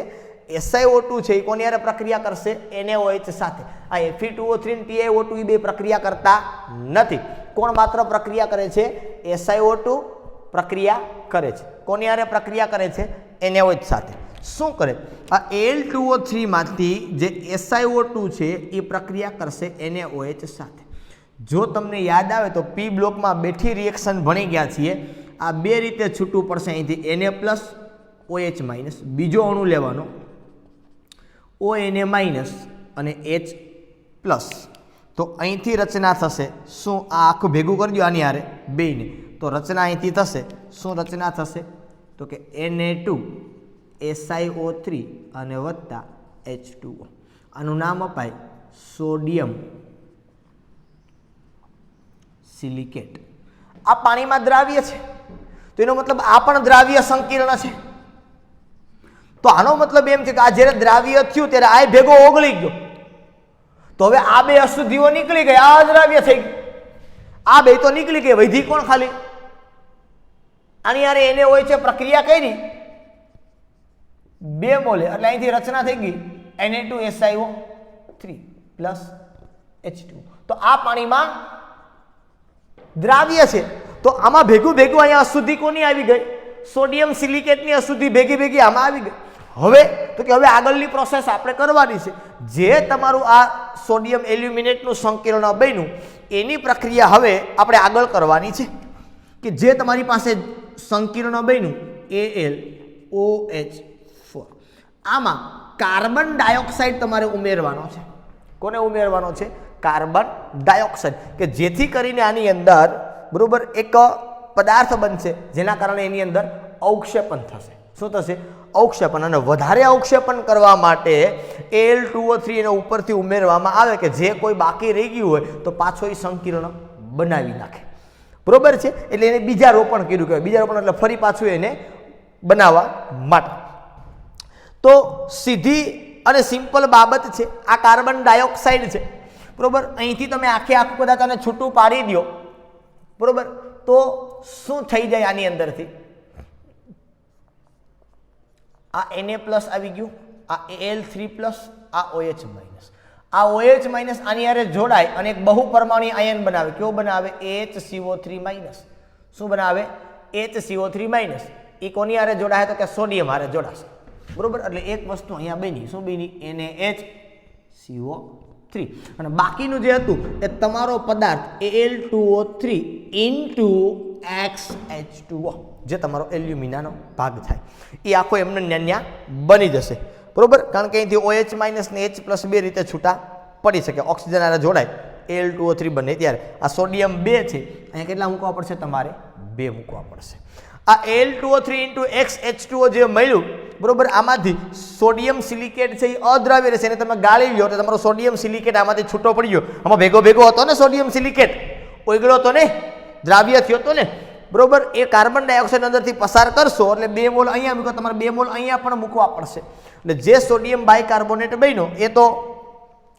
S1: SiO2 છે એ કોની હારે પ્રક્રિયા કરશે? NaOH સાથે. આ Fe2O3 અને TiO2 એ બે પ્રક્રિયા કરતા નથી. કોણ માત્ર પ્રક્રિયા કરે છે? SiO2 પ્રક્રિયા કરે છે. કોની હારે પ્રક્રિયા કરે છે? NaOH સાથે. શું કરે? આ Al2O3 માંથી જે SiO2 છે એ પ્રક્રિયા કરશે NaOH સાથે. જો તમને યાદ આવે તો P બ્લોકમાં બેઠી રિએક્શન ભણી ગયા છીએ. આ બે રીતે છૂટું પડશે. અહીંથી Na+ OH માઇનસ, બીજો અણુ લેવાનો ONA માઇનસ અને H+. તો અહીંથી રચના થશે શું? આ આખું ભેગું કરજો આની હારે બેને, તો રચના અહીંથી થશે શું? રચના થશે તો કે Na2 SiO3 અને વત્તા H2O. આનું નામ અપાય સોડિયમ સિલિકેટ. આ પાણીમાં દ્રાવ્ય છે, તો એનો મતલબ આ પણ દ્રાવ્ય સંકીર્ણ છે. તો આનો મતલબ એમ છે કે આ જ્યારે દ્રાવ્ય થયું ત્યારે આ ભેગો ઓગળી ગયો, તો હવે આ બે અશુદ્ધિઓ નીકળી ગઈ, આ દ્રાવ્ય થઈ ગયું. આ બે તો નીકળી ગઈ, વૈધી કોણ ખાલી? આની યારે એને હોય છે પ્રક્રિયા કરી 2 મોલે, એટલે અહીંથી રચના થઈ ગઈ Na2SiO3 પ્લસ H2. તો આ પાણીમાં દ્રાવ્ય છે, તો આમાં ભેગું ભેગું અહીંયા અશુદ્ધિ કોની આવી ગઈ? સોડિયમ સિલિકેટની અશુદ્ધિ ભેગી ભેગી આમાં આવી ગઈ. હવે તો કે હવે આગળની પ્રોસેસ આપણે કરવાની છે. જે તમારું આ સોડિયમ એલ્યુમિનેટનું સંકીર્ણ બન્યું એની પ્રક્રિયા હવે આપણે આગળ કરવાની છે. કે જે તમારી પાસે સંકીર્ણ બન્યું AlOH4, આમાં કાર્બન ડાયોક્સાઇડ તમારે ઉમેરવાનો છે. કોને ઉમેરવાનો છે? કાર્બન ડાયોક્સાઇડ, કે જેથી કરીને આની અંદર બરોબર એક પદાર્થ બનશે જેના કારણે એની અંદર અવક્ષેપન થશે. શું થશે? અવક્ષેપન. અને વધારે અવક્ષેપન કરવા માટે Al2O3 એને ઉપરથી ઉમેરવામાં આવે કે જે કોઈ બાકી રહી ગયું હોય તો પાછો એ સંકીર્ણ બનાવી નાખે. બરોબર છે? એટલે એને બીજા રોપણ કર્યું કહેવાય. બીજા રોપણ એટલે ફરી પાછું એને બનાવવા માટે. તો સીધી અને સિમ્પલ બાબત છે. આ કાર્બન ડાયોક્સાઇડ છે, બરોબર. અહીંથી તમે આખું કદાચ આને છૂટું પાડી દો, બરોબર, તો શું થઈ જાય આની અંદરથી? આ Na+ આવી ગયું, આ Al3+, આ OH-. આ OH- આની હારે જોડાય અને એક બહુપરમાણુ આયન બનાવે. કેવો બનાવે? HCO3-. શું બનાવે? HCO3-. એ કોની હારે જોડાય? તો કે સોડિયમ હારે જોડાશે, બરોબર. એટલે એક વસ્તુ અહીંયા બની. શું બની? NaHCO3. અને બાકીનું જે હતું એ તમારો પદાર્થ Al2O3 * XH2O, જે તમારો એલ્યુમિનાનો ભાગ થાય, એ આખો એમને ન્યા બની જશે, બરોબર. કારણ કે અહીંથી OH- ને H+ બે રીતે છૂટા પડી શકે. ઓક્સિજન હારે જોડાય Al2O3 બને ત્યારે આ સોડિયમ 2 છે, અહીંયા કેટલા મૂકવા પડશે? તમારે 2 મૂકવા પડશે. આ Al2O3 * XH2O જે મળ્યું, બરોબર, આમાંથી સોડિયમ સિલિકેટ છે એ અદ્રાવ્ય રહેશે. એને તમે ગાળી લો તો તમારો સોડિયમ સિલિકેટ આમાંથી છૂટો પડી ગયો. આમાં ભેગો હતો ને સોડિયમ સિલિકેટ, ઓગળ્યો તો ને, દ્રાવ્ય થયો તો ને, બરોબર. એ કાર્બન ડાયોક્સાઇડ અંદરથી પસાર કરશો એટલે 2 મોલ અહીંયા મૂકો, તમારે 2 મોલ અહીંયા પણ મૂકવા પડશે. એટલે જે સોડિયમ બાયકાર્બોનેટ બન્યો એ તો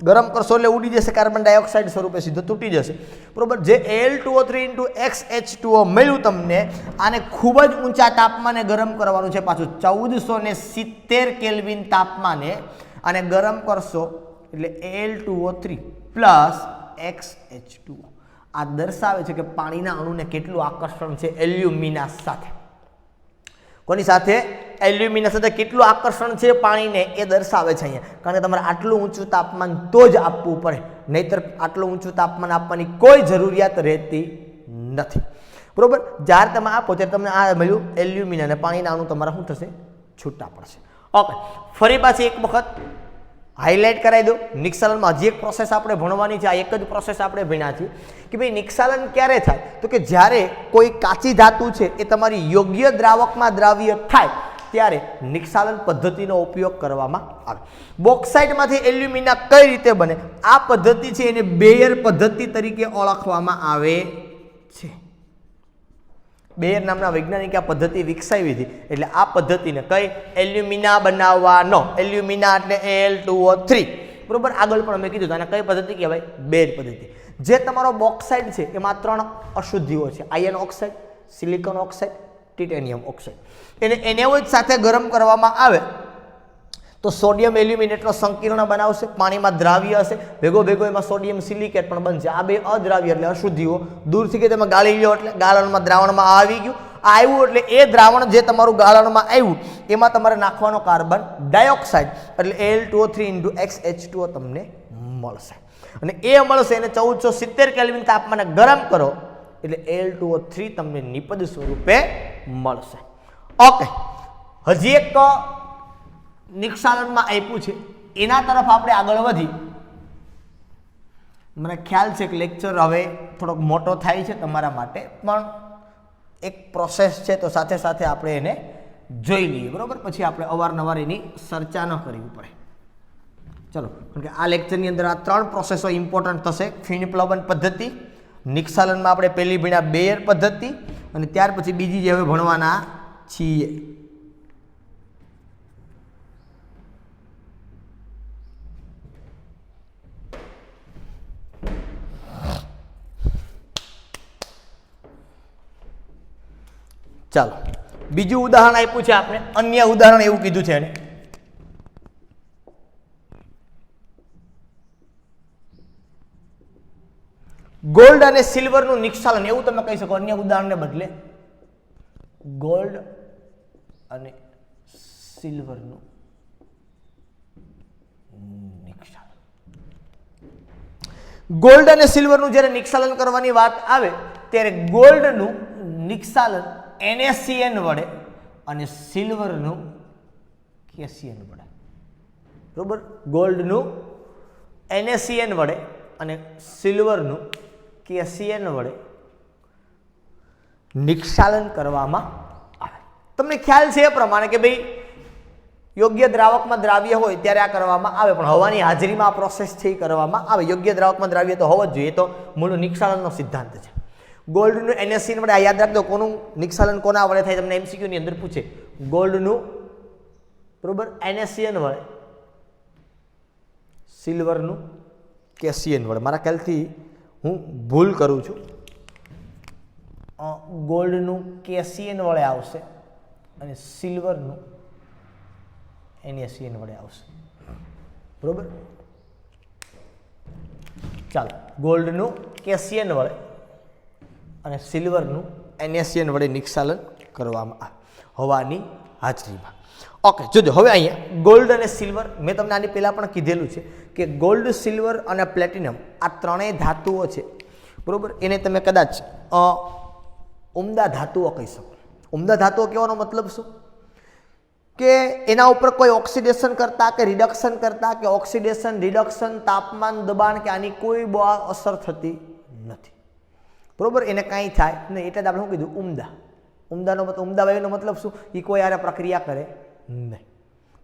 S1: ગરમ કરશો એટલે ઉડી જશે, કાર્બન ડાયોક્સાઇડ સ્વરૂપે સીધો તૂટી જશે, બરોબર. જે Al2O3 * XH2O મળ્યું તમને, આને ખૂબ જ ઊંચા તાપમાને ગરમ કરવાનું છે. પાછું 1470 કેલ્વિન તાપમાને આને ગરમ કરશો એટલે Al2O3 + XH2O. આ દર્શાવે છે કે પાણીના અણુને કેટલું આકર્ષણ છે એલ્યુમિના સાથે. કોની સાથે? એલ્યુમિના સાથે કેટલું આકર્ષણ છે પાણીને એ દર્શાવે છે અહીંયા. કારણ કે તમારે આટલું ઊંચું તાપમાન તો જ આપવું પડે, નહીતર આટલું ઊંચું તાપમાન આપવાની કોઈ જરૂરિયાત રહેતી નથી, બરોબર. જ્યારે તમે આપો ત્યારે તમને આ મળ્યું એલ્યુમિના, અને પાણીના અણુ તમારા શું થશે? છૂટા પડશે. ઓકે, ફરી પાછી એક વખત હાઇલાઇટ કરાવી દો. નિક્ષાલનમાં હજી એક પ્રોસેસ આપણે ભણવાની છે. આ એક જ પ્રોસેસ આપણે ભણ્યા છીએ કે ભાઈ નિક્ષાલન ક્યારે થાય? તો કે જ્યારે કોઈ કાચી ધાતુ છે એ તમારી યોગ્ય દ્રાવકમાં દ્રાવ્ય થાય ત્યારે નિક્ષાલન પદ્ધતિનો ઉપયોગ કરવામાં આવે. બોક્સાઇટમાંથી એલ્યુમિના કઈ રીતે બને? આ પદ્ધતિ છે એને બેયર પદ્ધતિ તરીકે ઓળખવામાં આવે છે. બેયર નામના વૈજ્ઞાનિકે આ પદ્ધતિ વિકસાવી હતી. એટલે આ પદ્ધતિને કઈ? એલ્યુમિના બનાવવાનો. એલ્યુમિના એટલે Al2O3, બરોબર. આગળ પણ મેં કીધું આને કઈ પદ્ધતિ કહેવાય? બેયર પદ્ધતિ. જે તમારો બોક્સાઇડ છે એમાં 3 અશુદ્ધિઓ છે: iron oxide, silicon oxide, titanium oxide. એને NaOH સાથે ગરમ કરવામાં આવે તો સોડિયમ એલ્યુમિનેટનો સંકીર્ણ બનાવશે, પાણીમાં દ્રાવ્ય હશે, ભેગો ભેગો એમાં સોડિયમ સિલિકેટ પણ બનશે. આ બે અદ્રાવ્ય એટલે અશુદ્ધિઓ દૂરથી કે તમે ગાળી લ્યો એટલે ગાળણમાં દ્રાવણમાં આવી ગયું. આવ્યું એટલે એ દ્રાવણ જે તમારું ગાળણમાં આવ્યું એમાં તમારે નાખવાનો કાર્બન ડાયોક્સાઇડ એટલે Al2O3 તમને મળશે. અને એ મળશે એને 1470 કેલ્વિન તાપમાને ગરમ કરો એટલે Al2O3 તમને નિપજ સ્વરૂપે મળશે. ઓકે, હજી એક નિક્ષાલનમાં આપ્યું છે એના તરફ આપણે આગળ વધી. મને ખ્યાલ છે કે લેક્ચર હવે થોડોક મોટો થાય છે તમારા માટે, પણ એક પ્રોસેસ છે તો સાથે સાથે આપણે એને જોઈ લઈએ, બરાબર? પછી આપણે અવારનવાર એની ચર્ચા ન કરવી પડે. ચલો, કારણ કે આ લેક્ચરની અંદર આ 3 પ્રોસેસો ઇમ્પોર્ટન્ટ થશે. ફીણ પ્લવન પદ્ધતિ, નિક્ષાલનમાં આપણે પહેલી ભણ્યા બેયર પદ્ધતિ, અને ત્યાર પછી બીજી જે હવે ભણવાના છીએ. ચાલો, બીજું ઉદાહરણ આપ્યું છે આપણે. અન્ય ઉદાહરણ એવું કીધું છે એને ગોલ્ડ અને સિલ્વરનું નિક્ષાલન, એવું તમે કહી શકો. અન્ય ઉદાહરણને બદલે ગોલ્ડ અને સિલ્વરનું નિક્ષાલન. ગોલ્ડ અને સિલ્વરનું જ્યારે નિક્ષાલન કરવાની વાત આવે ત્યારે ગોલ્ડનું નિક્ષાલન NaCN વડે અને સિલ્વરનું KCN વડે, બરોબર? ગોલ્ડનું NaCN વડે અને સિલ્વરનું KCN વડે નિક્ષાલન કરવામાં આવે. તમને ખ્યાલ છે એ પ્રમાણે કે ભાઈ યોગ્ય દ્રાવકમાં દ્રાવ્ય હોય ત્યારે આ કરવામાં આવે, પણ હવાની હાજરીમાં આ પ્રોસેસ છે એ કરવામાં આવે. યોગ્ય દ્રાવકમાં દ્રાવ્ય તો હોવો જ જોઈએ, તો મૂળ નિક્ષાલનનો સિદ્ધાંત છે. ગોલ્ડનું NaCN વડે, આ યાદ રાખજો, કોનું નિક્ષાલન કોના વડે થાય તમને MCQ ની અંદર પૂછે. ગોલ્ડનું, બરોબર, NaCN વડે, સિલ્વરનું KCN વડે. મારા ખ્યાલથી હું ભૂલ કરું છું, ગોલ્ડનું KCN વડે આવશે અને સિલ્વરનું NaCN વડે આવશે, બરોબર? ચાલો, ગોલ્ડનું KCN વડે અને સિલ્વરનું NaCN વડે નિક્ષાલન કરવામાં આવે હવાની હાજરીમાં. ઓકે, જોજો હવે અહીંયા ગોલ્ડ અને સિલ્વર, મેં તમને આની પહેલાં પણ કીધેલું છે કે ગોલ્ડ, સિલ્વર અને પ્લેટિનમ આ ત્રણેય ધાતુઓ છે, બરાબર? એને તમે કદાચ ઉમદા ધાતુઓ કહી શકો. ઉમદા ધાતુઓ કહેવાનો મતલબ શું? કે એના ઉપર કોઈ ઓક્સિડેશન કરતા કે રિડક્શન કરતા કે ઓક્સિડેશન, રિડક્શન, તાપમાન, દબાણ કે આની કોઈ બહુ અસર થતી નથી, બરોબર? એને કાંઈ થાય નહીં એટલે જ આપણે શું કીધું? ઉમદા. ઉમદાનો મતલબ, ઉમદા વાયુનો મતલબ શું? એ કોઈ આરે પ્રક્રિયા કરે નહીં,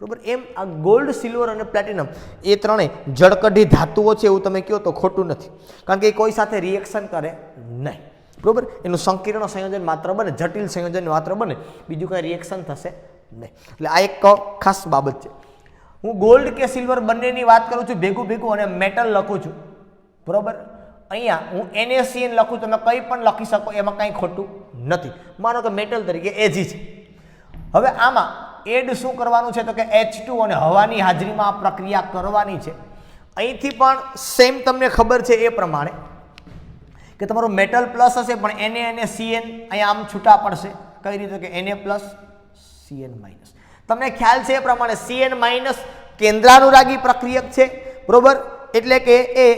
S1: બરોબર? એમ આ ગોલ્ડ, સિલ્વર અને પ્લેટિનમ એ ત્રણેય જળકઢી ધાતુઓ છે એવું તમે કહો તો ખોટું નથી, કારણ કે એ કોઈ સાથે રિએક્શન કરે નહીં, બરોબર? એનું સંકીર્ણ સંયોજન માત્ર બને, જટિલ સંયોજન માત્ર બને, બીજું કંઈ રિએક્શન થશે નહીં. એટલે આ એક ખાસ બાબત છે. હું ગોલ્ડ કે સિલ્વર બંનેની વાત કરું છું ભેગું ભેગું અને મેટલ લખું છું, બરોબર? અહીંયા હું NaCN લખું, તમે કંઈ પણ લખી શકો, એમાં કંઈ ખોટું નથી. માનો કે મેટલ તરીકે Ag છે. હવે આમાં એડ શું કરવાનું છે તો કે H2 અને હવાની હાજરીમાં આ પ્રક્રિયા કરવાની છે. અહીંથી પણ સેમ તમને ખબર છે એ પ્રમાણે કે તમારું મેટલ પ્લસ હશે, પણ Na અને Cn અહીંયા આમ છૂટા પડશે. કઈ રીતે? કે Na પ્લસ Cn માઇનસ. તમને ખ્યાલ છે એ પ્રમાણે Cn માઇનસ કેન્દ્રાનુરાગી પ્રક્રિયક છે, બરોબર? એટલે કે એ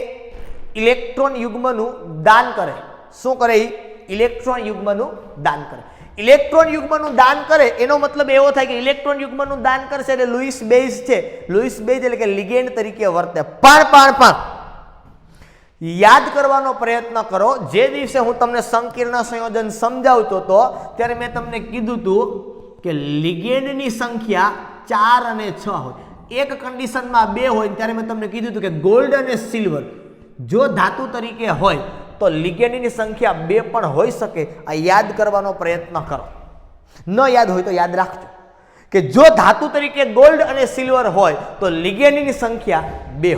S1: ઇલેક્ટ્રોન યુગ્મનું દાન કરે. શું કરે? ઇલેક્ટ્રોન યુગ્મનું દાન કરે. ઇલેક્ટ્રોન યુગ્મનું દાન કરે એનો મતલબ એવો થાય કે ઇલેક્ટ્રોન યુગ્મનું દાન કરશે એટલે લુઈસ બેઝ છે, લુઈસ બેઝ એટલે કે લિગેન્ડ તરીકે વર્તે. પણ યાદ કરવાનો પ્રયત્ન કરો. જે દિવસે હું તમને સંકીર્ણ સંયોજન સમજાવતો હતો ત્યારે મેં તમને કીધું હતું કે લિગેન્ડની સંખ્યા 4 અને 6 હોય, એક કન્ડિશનમાં 2 હોય. ત્યારે મેં તમને કીધું હતું કે ગોલ્ડ અને સિલ્વર જો ધાતુ તરીકે હોય તો લિગેન્ડની સંખ્યા 2 પણ હોઈ શકે. આ યાદ કરવાનો પ્રયત્ન કરો. ન યાદ હોય તો યાદ રાખજો કે જો ધાતુ તરીકે ગોલ્ડ અને સિલ્વર હોય તો લિગેન્ડની સંખ્યા 2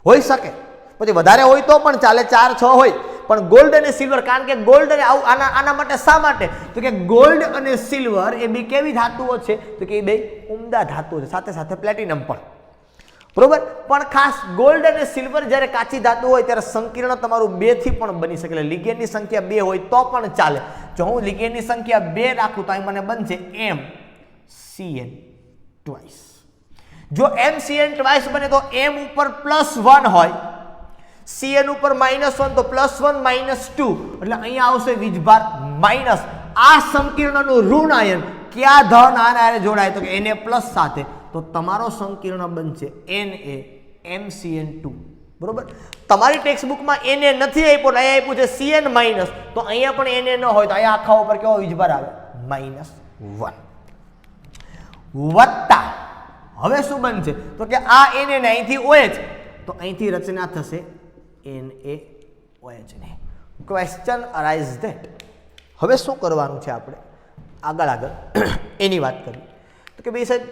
S1: હોઈ શકે. પછી વધારે હોય તો પણ ચાલે, 4, 6 હોય, પણ ગોલ્ડ અને સિલ્વર, કારણ કે ગોલ્ડ અને આના માટે શા માટે, તો કે ગોલ્ડ અને સિલ્વર એ બે કેવી ધાતુઓ છે, તો કે એ બે ઉમદા ધાતુઓ છે, સાથે સાથે પ્લેટિનમ પણ, બરોબર. પણ ખાસ ગોલ્ડ અને સિલ્વર જ્યારે કાચી ધાતુ હોય ત્યારે સંકીર્ણ તમારું 2 થી પણ બની શકે, એટલે લિગેન્ડની સંખ્યા 2 હોય તો પણ ચાલે. જો હું લિગેન્ડની સંખ્યા 2 રાખું તો અહીં મને બનશે MCN ટ્વાઇસ. જો MCN ટ્વાઇસ બને તો M ઉપર +1 હોય, CN ઉપર -1 તો +1 -2, એટલે અહીંયા આવશે વીજભાર માઇનસ. આ સંકીર્ણનું ઋણ આયન ક્યાં ધન આયન જોડાય, તો કે Na+ સાથે, તો તમારો સંકીર્ણ બનશે NaMCN2, બરોબર. તમારી ટેક્સ્ટ બુકમાં Na નથી આપ્યો, અહીંયા આપ્યું છે Cn-, તો અહીંયા પણ Na ન હોય તો અહીંયા આખા ઉપર કેવો વીજભાર આવે, -1 વત્તા. હવે શું બનશે, તો કે આ Na ને અહીંથી OH, તો અહીંથી રચના થશે NaOH ની. Question arise that. હવે શું કરવાનું છે આપણે આગળ એની વાત કરીએ, તો કે ભાઈ સાહેબ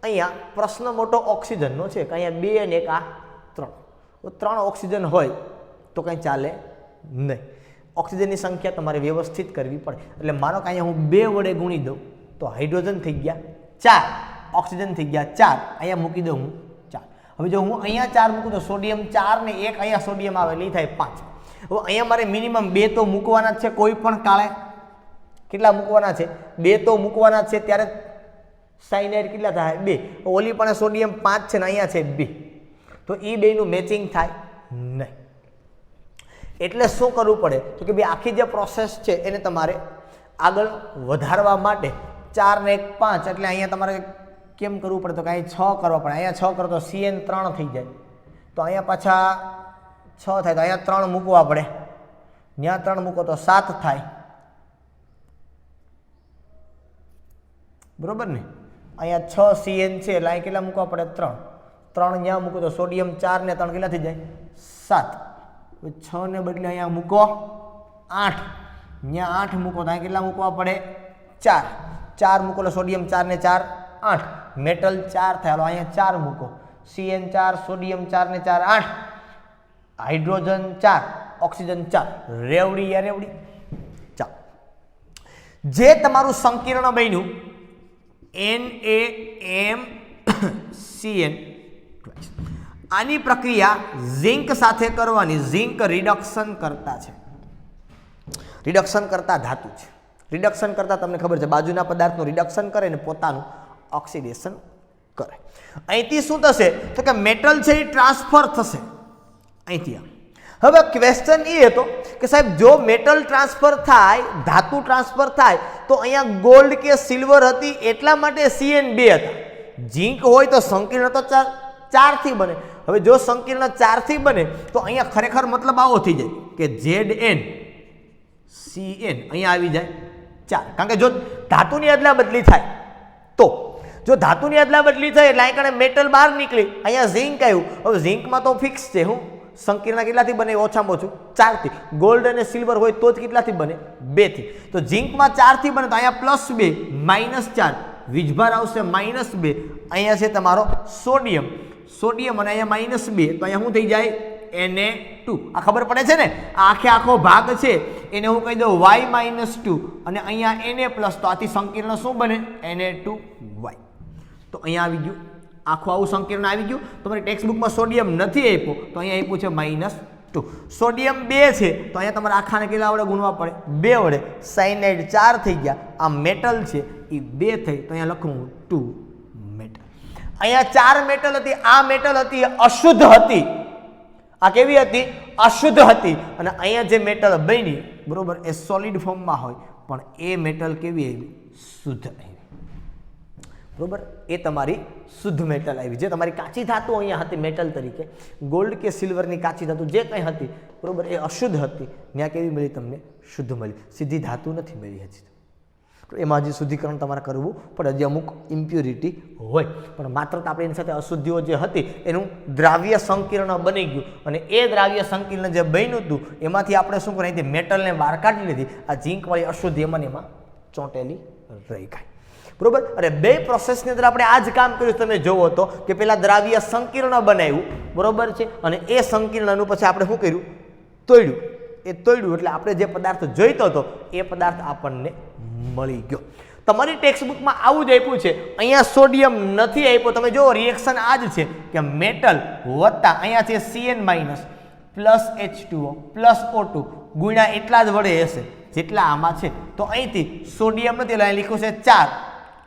S1: અહીંયા પ્રશ્ન મોટો ઓક્સિજનનો છે, કે અહીંયા 2 અને 1 આ 3, તો 3 ઓક્સિજન હોય તો કંઈ ચાલે નહીં. ઓક્સિજનની સંખ્યા તમારે વ્યવસ્થિત કરવી પડે. એટલે માનો કે અહીંયા હું 2 વડે ગુણી દઉં તો હાઇડ્રોજન થઈ ગયા 4, ઓક્સિજન થઈ ગયા 4, અહીંયા મૂકી દઉં હું 4. હવે જો હું અહીંયા 4 મૂકું તો સોડિયમ 4 ને 1 અહીંયા સોડિયમ આવે એટલે થાય 5. હવે અહીંયા મારે મિનિમમ 2 તો મૂકવાના જ છે, કોઈ પણ કાળે કેટલા મૂકવાના છે, 2 તો મૂકવાના છે. ત્યારે સાયનાઇડ કેટલા થાય 2, ઓલી પણ સોડિયમ 5 છે ને અહીંયા છે 2, તો એ બેનું મેચિંગ થાય નહીં. એટલે શું કરવું પડે, તો કે ભાઈ આખી જે પ્રોસેસ છે એને તમારે આગળ વધારવા માટે 4 ને 1 5, એટલે અહીંયા તમારે કેમ કરવું પડે, તો કે અહીં 6 કરવા પડે. અહીંયા 6 કરો તો CN 3 થઈ જાય, તો અહીંયા પાછા 6 થાય, તો અહીંયા 3 મૂકવા પડે, ત્યાં 3 મૂકો તો 7 થાય, બરોબર ને. અહીંયા 6 CN છે એટલે અહીં કેટલા મૂકવા પડે, 3 ત્યાં મૂકો તો સોડિયમ 4 ને 3 કેટલા થઈ જાય 7. 6 ને બદલે અહીંયા મૂકો 8, ત્યાં 8 મૂકો તો અહીં કેટલા મૂકવા પડે 4 મૂકો તો સોડિયમ 4 ને 4 8, મેટલ 4 થાય, અહીંયા 4 મૂકો, CN 4, સોડિયમ 4 ને 4 8, હાઇડ્રોજન 4, ઓક્સિજન 4, રેવડી યા રેવડી. ચાલો, જે તમારું સંકીર્ણ બન્યું NaMCN, આની પ્રક્રિયા ઝિંક સાથે કરવાની. ઝિંક રિડક્શન કરતા છે, રિડક્શન કરતા ધાતુ છે. રિડક્શન કરતા તમને ખબર છે બાજુના પદાર્થનું રિડક્શન કરે ને પોતાનું ઓક્સિડેશન કરે. અહીંથી શું થશે, તો કે મેટલ છે એ ટ્રાન્સફર થશે અહીંથી. હવે ક્વેશ્ચન એ હતો કે સાહેબ જો મેટલ ટ્રાન્સફર થાય, ધાતુ ટ્રાન્સફર થાય, તો અહીંયા ગોલ્ડ કે સિલ્વર હતી એટલા માટે CN 2 હતા. ઝિંક હોય તો સંકીર્ણ તો 4 થી બને. હવે જો સંકીર્ણ 4 થી બને તો અહીંયા ખરેખર મતલબ આવો થઈ જાય કે ZnCN અહીંયા આવી જાય 4, કારણ કે જો ધાતુની અદલા બદલી થાય તો, જો ધાતુની અદલા બદલી થાય એટલે અહીં મેટલ બહાર નીકળી, અહીંયા ઝિંક આવ્યું. હવે ઝિંકમાં તો ફિક્સ છે, હું સંકીર્ણ કેટલાથી બને, ઓછામાં ઓછું 4 થી. ગોલ્ડ અને સિલ્વર હોય તો જ કેટલાથી બને 2 થી. તો ઝિંકમાં 4 થી બને તો અહીંયા +2 -4, વીજભાર આવશે -2. અહીંયા છે તમારો સોડિયમ અને અહીંયા -2, તો અહીંયા શું થઈ જાય Na2. આ ખબર પડે છે ને, આ આખો ભાગ છે એને હું કહી દઉં Y-2 અને અહીંયા Na+, તો આથી સંકીર્ણ શું બને Na2Y. તો અહીંયા આવી ગયું આખું આવું સંકીર્ણ આવી ગયું. તમારી ટેક્સ્ટ બુકમાં સોડિયમ નથી આપ્યો તો અહીંયા આપ્યું છે -2. સોડિયમ 2 છે તો અહીંયા તમારે આખાને કેટલા વડે ગુણવા પડે, 2 વડે. સાયનાઇડ 4 થઈ ગયા, આ મેટલ છે એ 2 થઈ, તો અહીંયા લખું 2 મેટલ. અહીંયા 4 મેટલ હતી, આ મેટલ હતી એ અશુદ્ધ હતી. આ કેવી હતી, અશુદ્ધ હતી. અને અહીંયા જે મેટલ બની, બરોબર, એ સોલિડ ફોર્મમાં હોય, પણ એ મેટલ કેવી આવી, શુદ્ધ આવી, બરોબર. એ તમારી શુદ્ધ મેટલ આવી. જે તમારી કાચી ધાતુ અહીંયા હતી મેટલ તરીકે, ગોલ્ડ કે સિલ્વરની કાચી ધાતુ જે કંઈ હતી, બરોબર, એ અશુદ્ધ હતી. ત્યાં કેવી મળી તમને, શુદ્ધ મળી, સીધી ધાતુ નથી મળી હજી. તો એમાં હજી શુદ્ધિકરણ તમારે કરવું પડે, હજી અમુક ઇમ્પ્યોરિટી હોય, પણ માત્ર આપણે એની સાથે અશુદ્ધિઓ જે હતી એનું દ્રાવ્ય સંકીર્ણ બની ગયું. અને એ દ્રાવ્ય સંકીર્ણ જે બન્યું હતું એમાંથી આપણે શું કરીએ, મેટલને બહાર કાઢી લીધી. આ ઝીંકવાળી અશુદ્ધિ એમાં ચોંટેલી રહી ગઈ, બરોબર. અને બે પ્રોસેસની અંદર આપણે આ જ કામ કર્યું. તમે જોવો તો કે પેલા દ્રાવ્ય સંકીર્ણ બનાવ્યું, બરોબર છે, અને એ સંકીર્ણનું પછી આપણે શું કર્યું, તોડ્યું. એ તોડ્યું એટલે આપણે જે પદાર્થ જોઈતો હતો એ પદાર્થ આપણને મળી ગયો. તમારી ટેક્સ્ટબુકમાં આવું જ આપ્યું છે. અહીંયા સોડિયમ નથી આપ્યો. તમે જો રિએક્શન આ જ છે કે મેટલ વત્તા અહીંયા છે Cn minus plus H2O plus O2 ગુણ્યા એટલા જ વડે હશે જેટલા આમાં છે. તો અહીંથી સોડિયમ નથી એટલે અહીં લખ્યું છે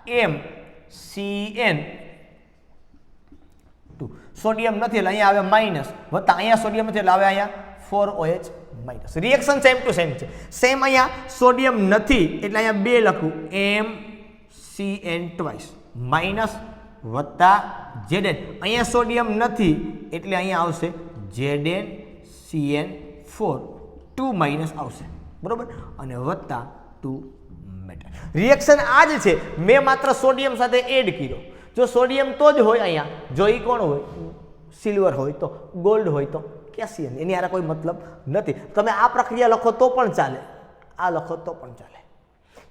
S1: 4MCN2. સોડિયમ નથી એટલે અહીંયા આવે માઇનસ વત્તા અહીંયા સોડિયમ નથી એટલે આવે અહીંયા 4OH minus. Reaction same to same છે. સેમ અહીંયા સોડિયમ નથી એટલે અહીંયા 2 લખું MCN ટ્વાઇસ માઇનસ વત્તા Zn. અહીંયા સોડિયમ નથી એટલે અહીંયા આવશે ZnCN4 2 માઇનસ આવશે બરોબર અને વત્તા 2 મેટલ. રિએક્શન આ જ છે. મેં માત્ર સોડિયમ સાથે એડ કર્યો. જો સોડિયમ તો જ હોય અહીંયા, જો એ કોણ હોય સિલ્વર હોય તો, ગોલ્ડ હોય તો કેલ્શિયમ. એની આરે કોઈ મતલબ નથી. તમે આ પ્રક્રિયા લખો તો પણ ચાલે, આ લખો તો પણ ચાલે,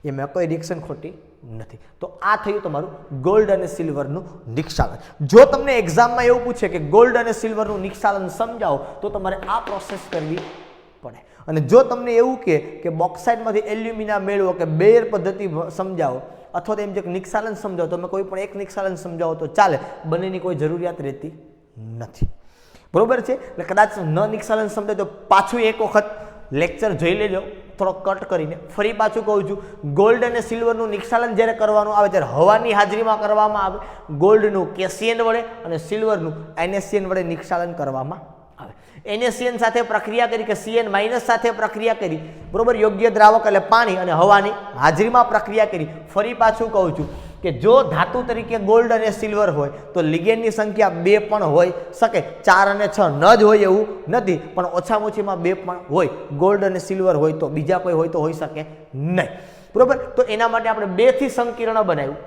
S1: એમાં કોઈ રિએક્શન ખોટી નથી. તો આ થયું તમારું ગોલ્ડ અને સિલ્વરનું નિક્ષાલન. જો તમને એક્ઝામમાં એવું પૂછે કે ગોલ્ડ અને સિલ્વરનું નિક્ષાલન સમજાવો તો તમારે આ પ્રોસેસ કરવી પડે. અને જો તમને એવું કે બોક્સાઇટમાંથી એલ્યુમિના મેળવો કે બેર પદ્ધતિ સમજાવો અથવા તો એમ જે નિક્ષાલન સમજાવો, તમે કોઈ પણ એક નિક્ષાલન સમજાવો તો ચાલે, બંનેની કોઈ જરૂરિયાત રહેતી નથી બરોબર છે. એટલે કદાચ ન નિક્ષાલન સમજાય તો પાછું એક વખત લેક્ચર જોઈ લેજો થોડો કટ કરીને. ફરી પાછું કહું છું, ગોલ્ડ અને સિલ્વરનું નિક્ષાલન જ્યારે કરવાનું આવે ત્યારે હવાની હાજરીમાં કરવામાં આવે. ગોલ્ડનું કેસીએન વડે અને સિલ્વરનું NaCN વડે નિક્ષાલન કરવામાં આવે. NaCN સાથે પ્રક્રિયા કરી કે Cn માઇનસ સાથે પ્રક્રિયા કરી બરોબર, યોગ્ય દ્રાવક એટલે પાણી અને હવાની હાજરીમાં પ્રક્રિયા કરી. ફરી પાછું કહું છું કે જો ધાતુ તરીકે ગોલ્ડ અને સિલ્વર હોય તો લિગેન્ડની સંખ્યા 2 પણ હોઈ શકે. 4 અને 6 ન જ હોય એવું નથી, પણ ઓછામાં ઓછીમાં 2 પણ હોય. ગોલ્ડ અને સિલ્વર હોય તો બીજા કોઈ હોય તો હોઈ શકે નહીં બરોબર. તો એના માટે આપણે 2 થી સંકીર્ણ બનાવ્યું.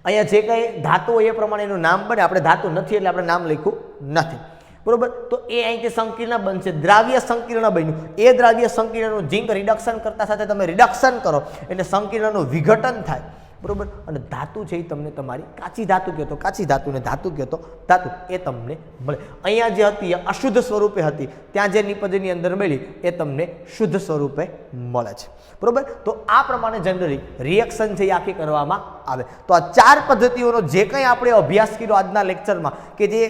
S1: અહીંયા જે કંઈ ધાતુ હોય એ પ્રમાણે એનું નામ બને. આપણે ધાતુ નથી એટલે આપણે નામ લખ્યું નથી બરોબર. તો એ અહીંથી સંકીર્ણ બનશે, દ્રાવ્ય સંકીર્ણ બન્યું. એ દ્રાવ્ય સંકીર્ણનું ઝિંક રિડક્શન કરતા સાથે તમે રિડક્શન કરો એટલે સંકીર્ણનું વિઘટન થાય બરોબર. અને ધાતુ છે એ તમને તમારી કાચી ધાતુ કહો તો કાચી ધાતુ ને ધાતુ કહો તો ધાતુ એ તમને મળે. અહીંયા જે હતી એ અશુદ્ધ સ્વરૂપે હતી, ત્યાં જે નિપજની અંદર મળી એ તમને શુદ્ધ સ્વરૂપે મળે છે બરોબર. તો આ પ્રમાણે જનરલી રિએક્શન છે એ આખી કરવામાં આવે. તો આ 4 પદ્ધતિઓનો જે કંઈ આપણે અભ્યાસ કર્યો આજના લેક્ચરમાં, કે જે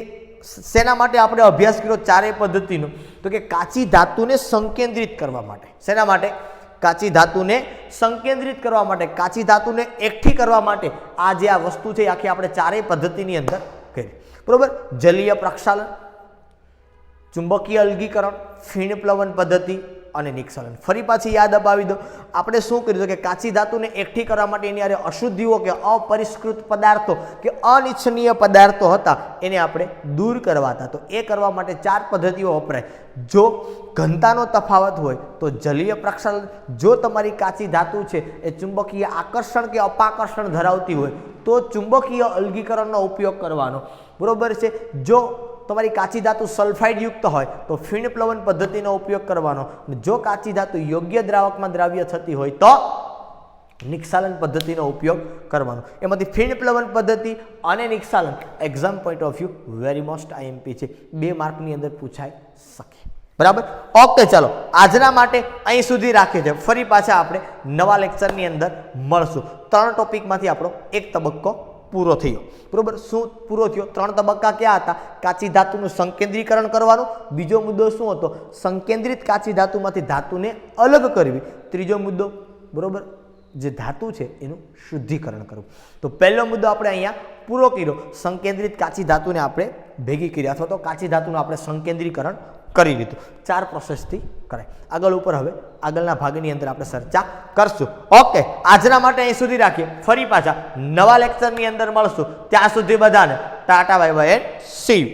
S1: શેના માટે આપણે અભ્યાસ કર્યો 4 પદ્ધતિનો, તો કે કાચી ધાતુને સંકેન્દ્રિત કરવા માટે. શેના માટે? કાચી ધાતુને સંકેન્દ્રિત કરવા માટે, કાચી ધાતુને એકઠી કરવા માટે આ જે આ વસ્તુ છે આખી આપણે 4 પદ્ધતિની અંદર કરી બરોબર. જલીય પ્રક્ષાલન, ચુંબકીય અલગીકરણ, ફીણ પ્લવન પદ્ધતિ અને નિક્ષાલન. ફરી પાછી યાદ અપાવી દો, આપણે શું કર્યું કે કાચી ધાતુને એકઠી કરવા માટે એની આરે અશુદ્ધિઓ કે અપરિષ્કૃત પદાર્થો કે અનિચ્છનીય પદાર્થો હતા એને આપણે દૂર કરવા હતા. તો એ કરવા માટે 4 પદ્ધતિઓ વપરાય. જો ઘનતાનો તફાવત હોય તો જલીય પ્રક્ષાલન. જો તમારી કાચી ધાતુ છે એ ચુંબકીય આકર્ષણ કે અપાકર્ષણ ધરાવતી હોય તો ચુંબકીય અલગીકરણનો ઉપયોગ કરવાનો બરોબર છે. જો તમારી કાચી ધાતુ સલ્ફાઇડ યુક્ત હોય તો ફીણ પ્લવન પદ્ધતિનો ઉપયોગ કરવાનો. જો કાચી ધાતુ યોગ્ય દ્રાવકમાં દ્રાવ્ય થતી હોય તો નિક્ષાલન પદ્ધતિનો ઉપયોગ કરવાનો. એમાંથી ફીણ પ્લવન પદ્ધતિ અને નિક્ષાલન exam point of view very most IMP છે, 2 માર્કની અંદર પૂછાઈ શકે બરાબર. ઓકે, ચાલો આજના માટે અહીં સુધી રાખીએ છીએ. ફરી પાછા આપણે નવા લેક્ચરની અંદર મળશું. 3 ટોપિકમાંથી આપણો એક તબક્કો પૂરો થયો બરોબર. શું પૂરો થયો? 3 તબક્કા ક્યાં હતા? કાચી ધાતુનું સંકેન્દ્રીકરણ કરવાનું. બીજો મુદ્દો શું હતો? સંકેન્દ્રિત કાચી ધાતુમાંથી ધાતુને અલગ કરવી. ત્રીજો મુદ્દો બરોબર, જે ધાતુ છે એનું શુદ્ધિકરણ કરવું. તો પહેલો મુદ્દો આપણે અહીંયા પૂરો કર્યો. સંકેન્દ્રિત કાચી ધાતુને આપણે ભેગી કરી અથવા તો કાચી ધાતુનું આપણે સંકેન્દ્રીકરણ કરી લીધું. 4 પ્રોસેસથી કરાય. આગળ ઉપર હવે આગળના ભાગની અંદર આપણે ચર્ચા કરશું. ઓકે, આજના માટે અહીં સુધી રાખીએ. ફરી પાછા નવા લેક્ચરની અંદર મળશું. ત્યાં સુધી બધાને Tata bye bye and C you.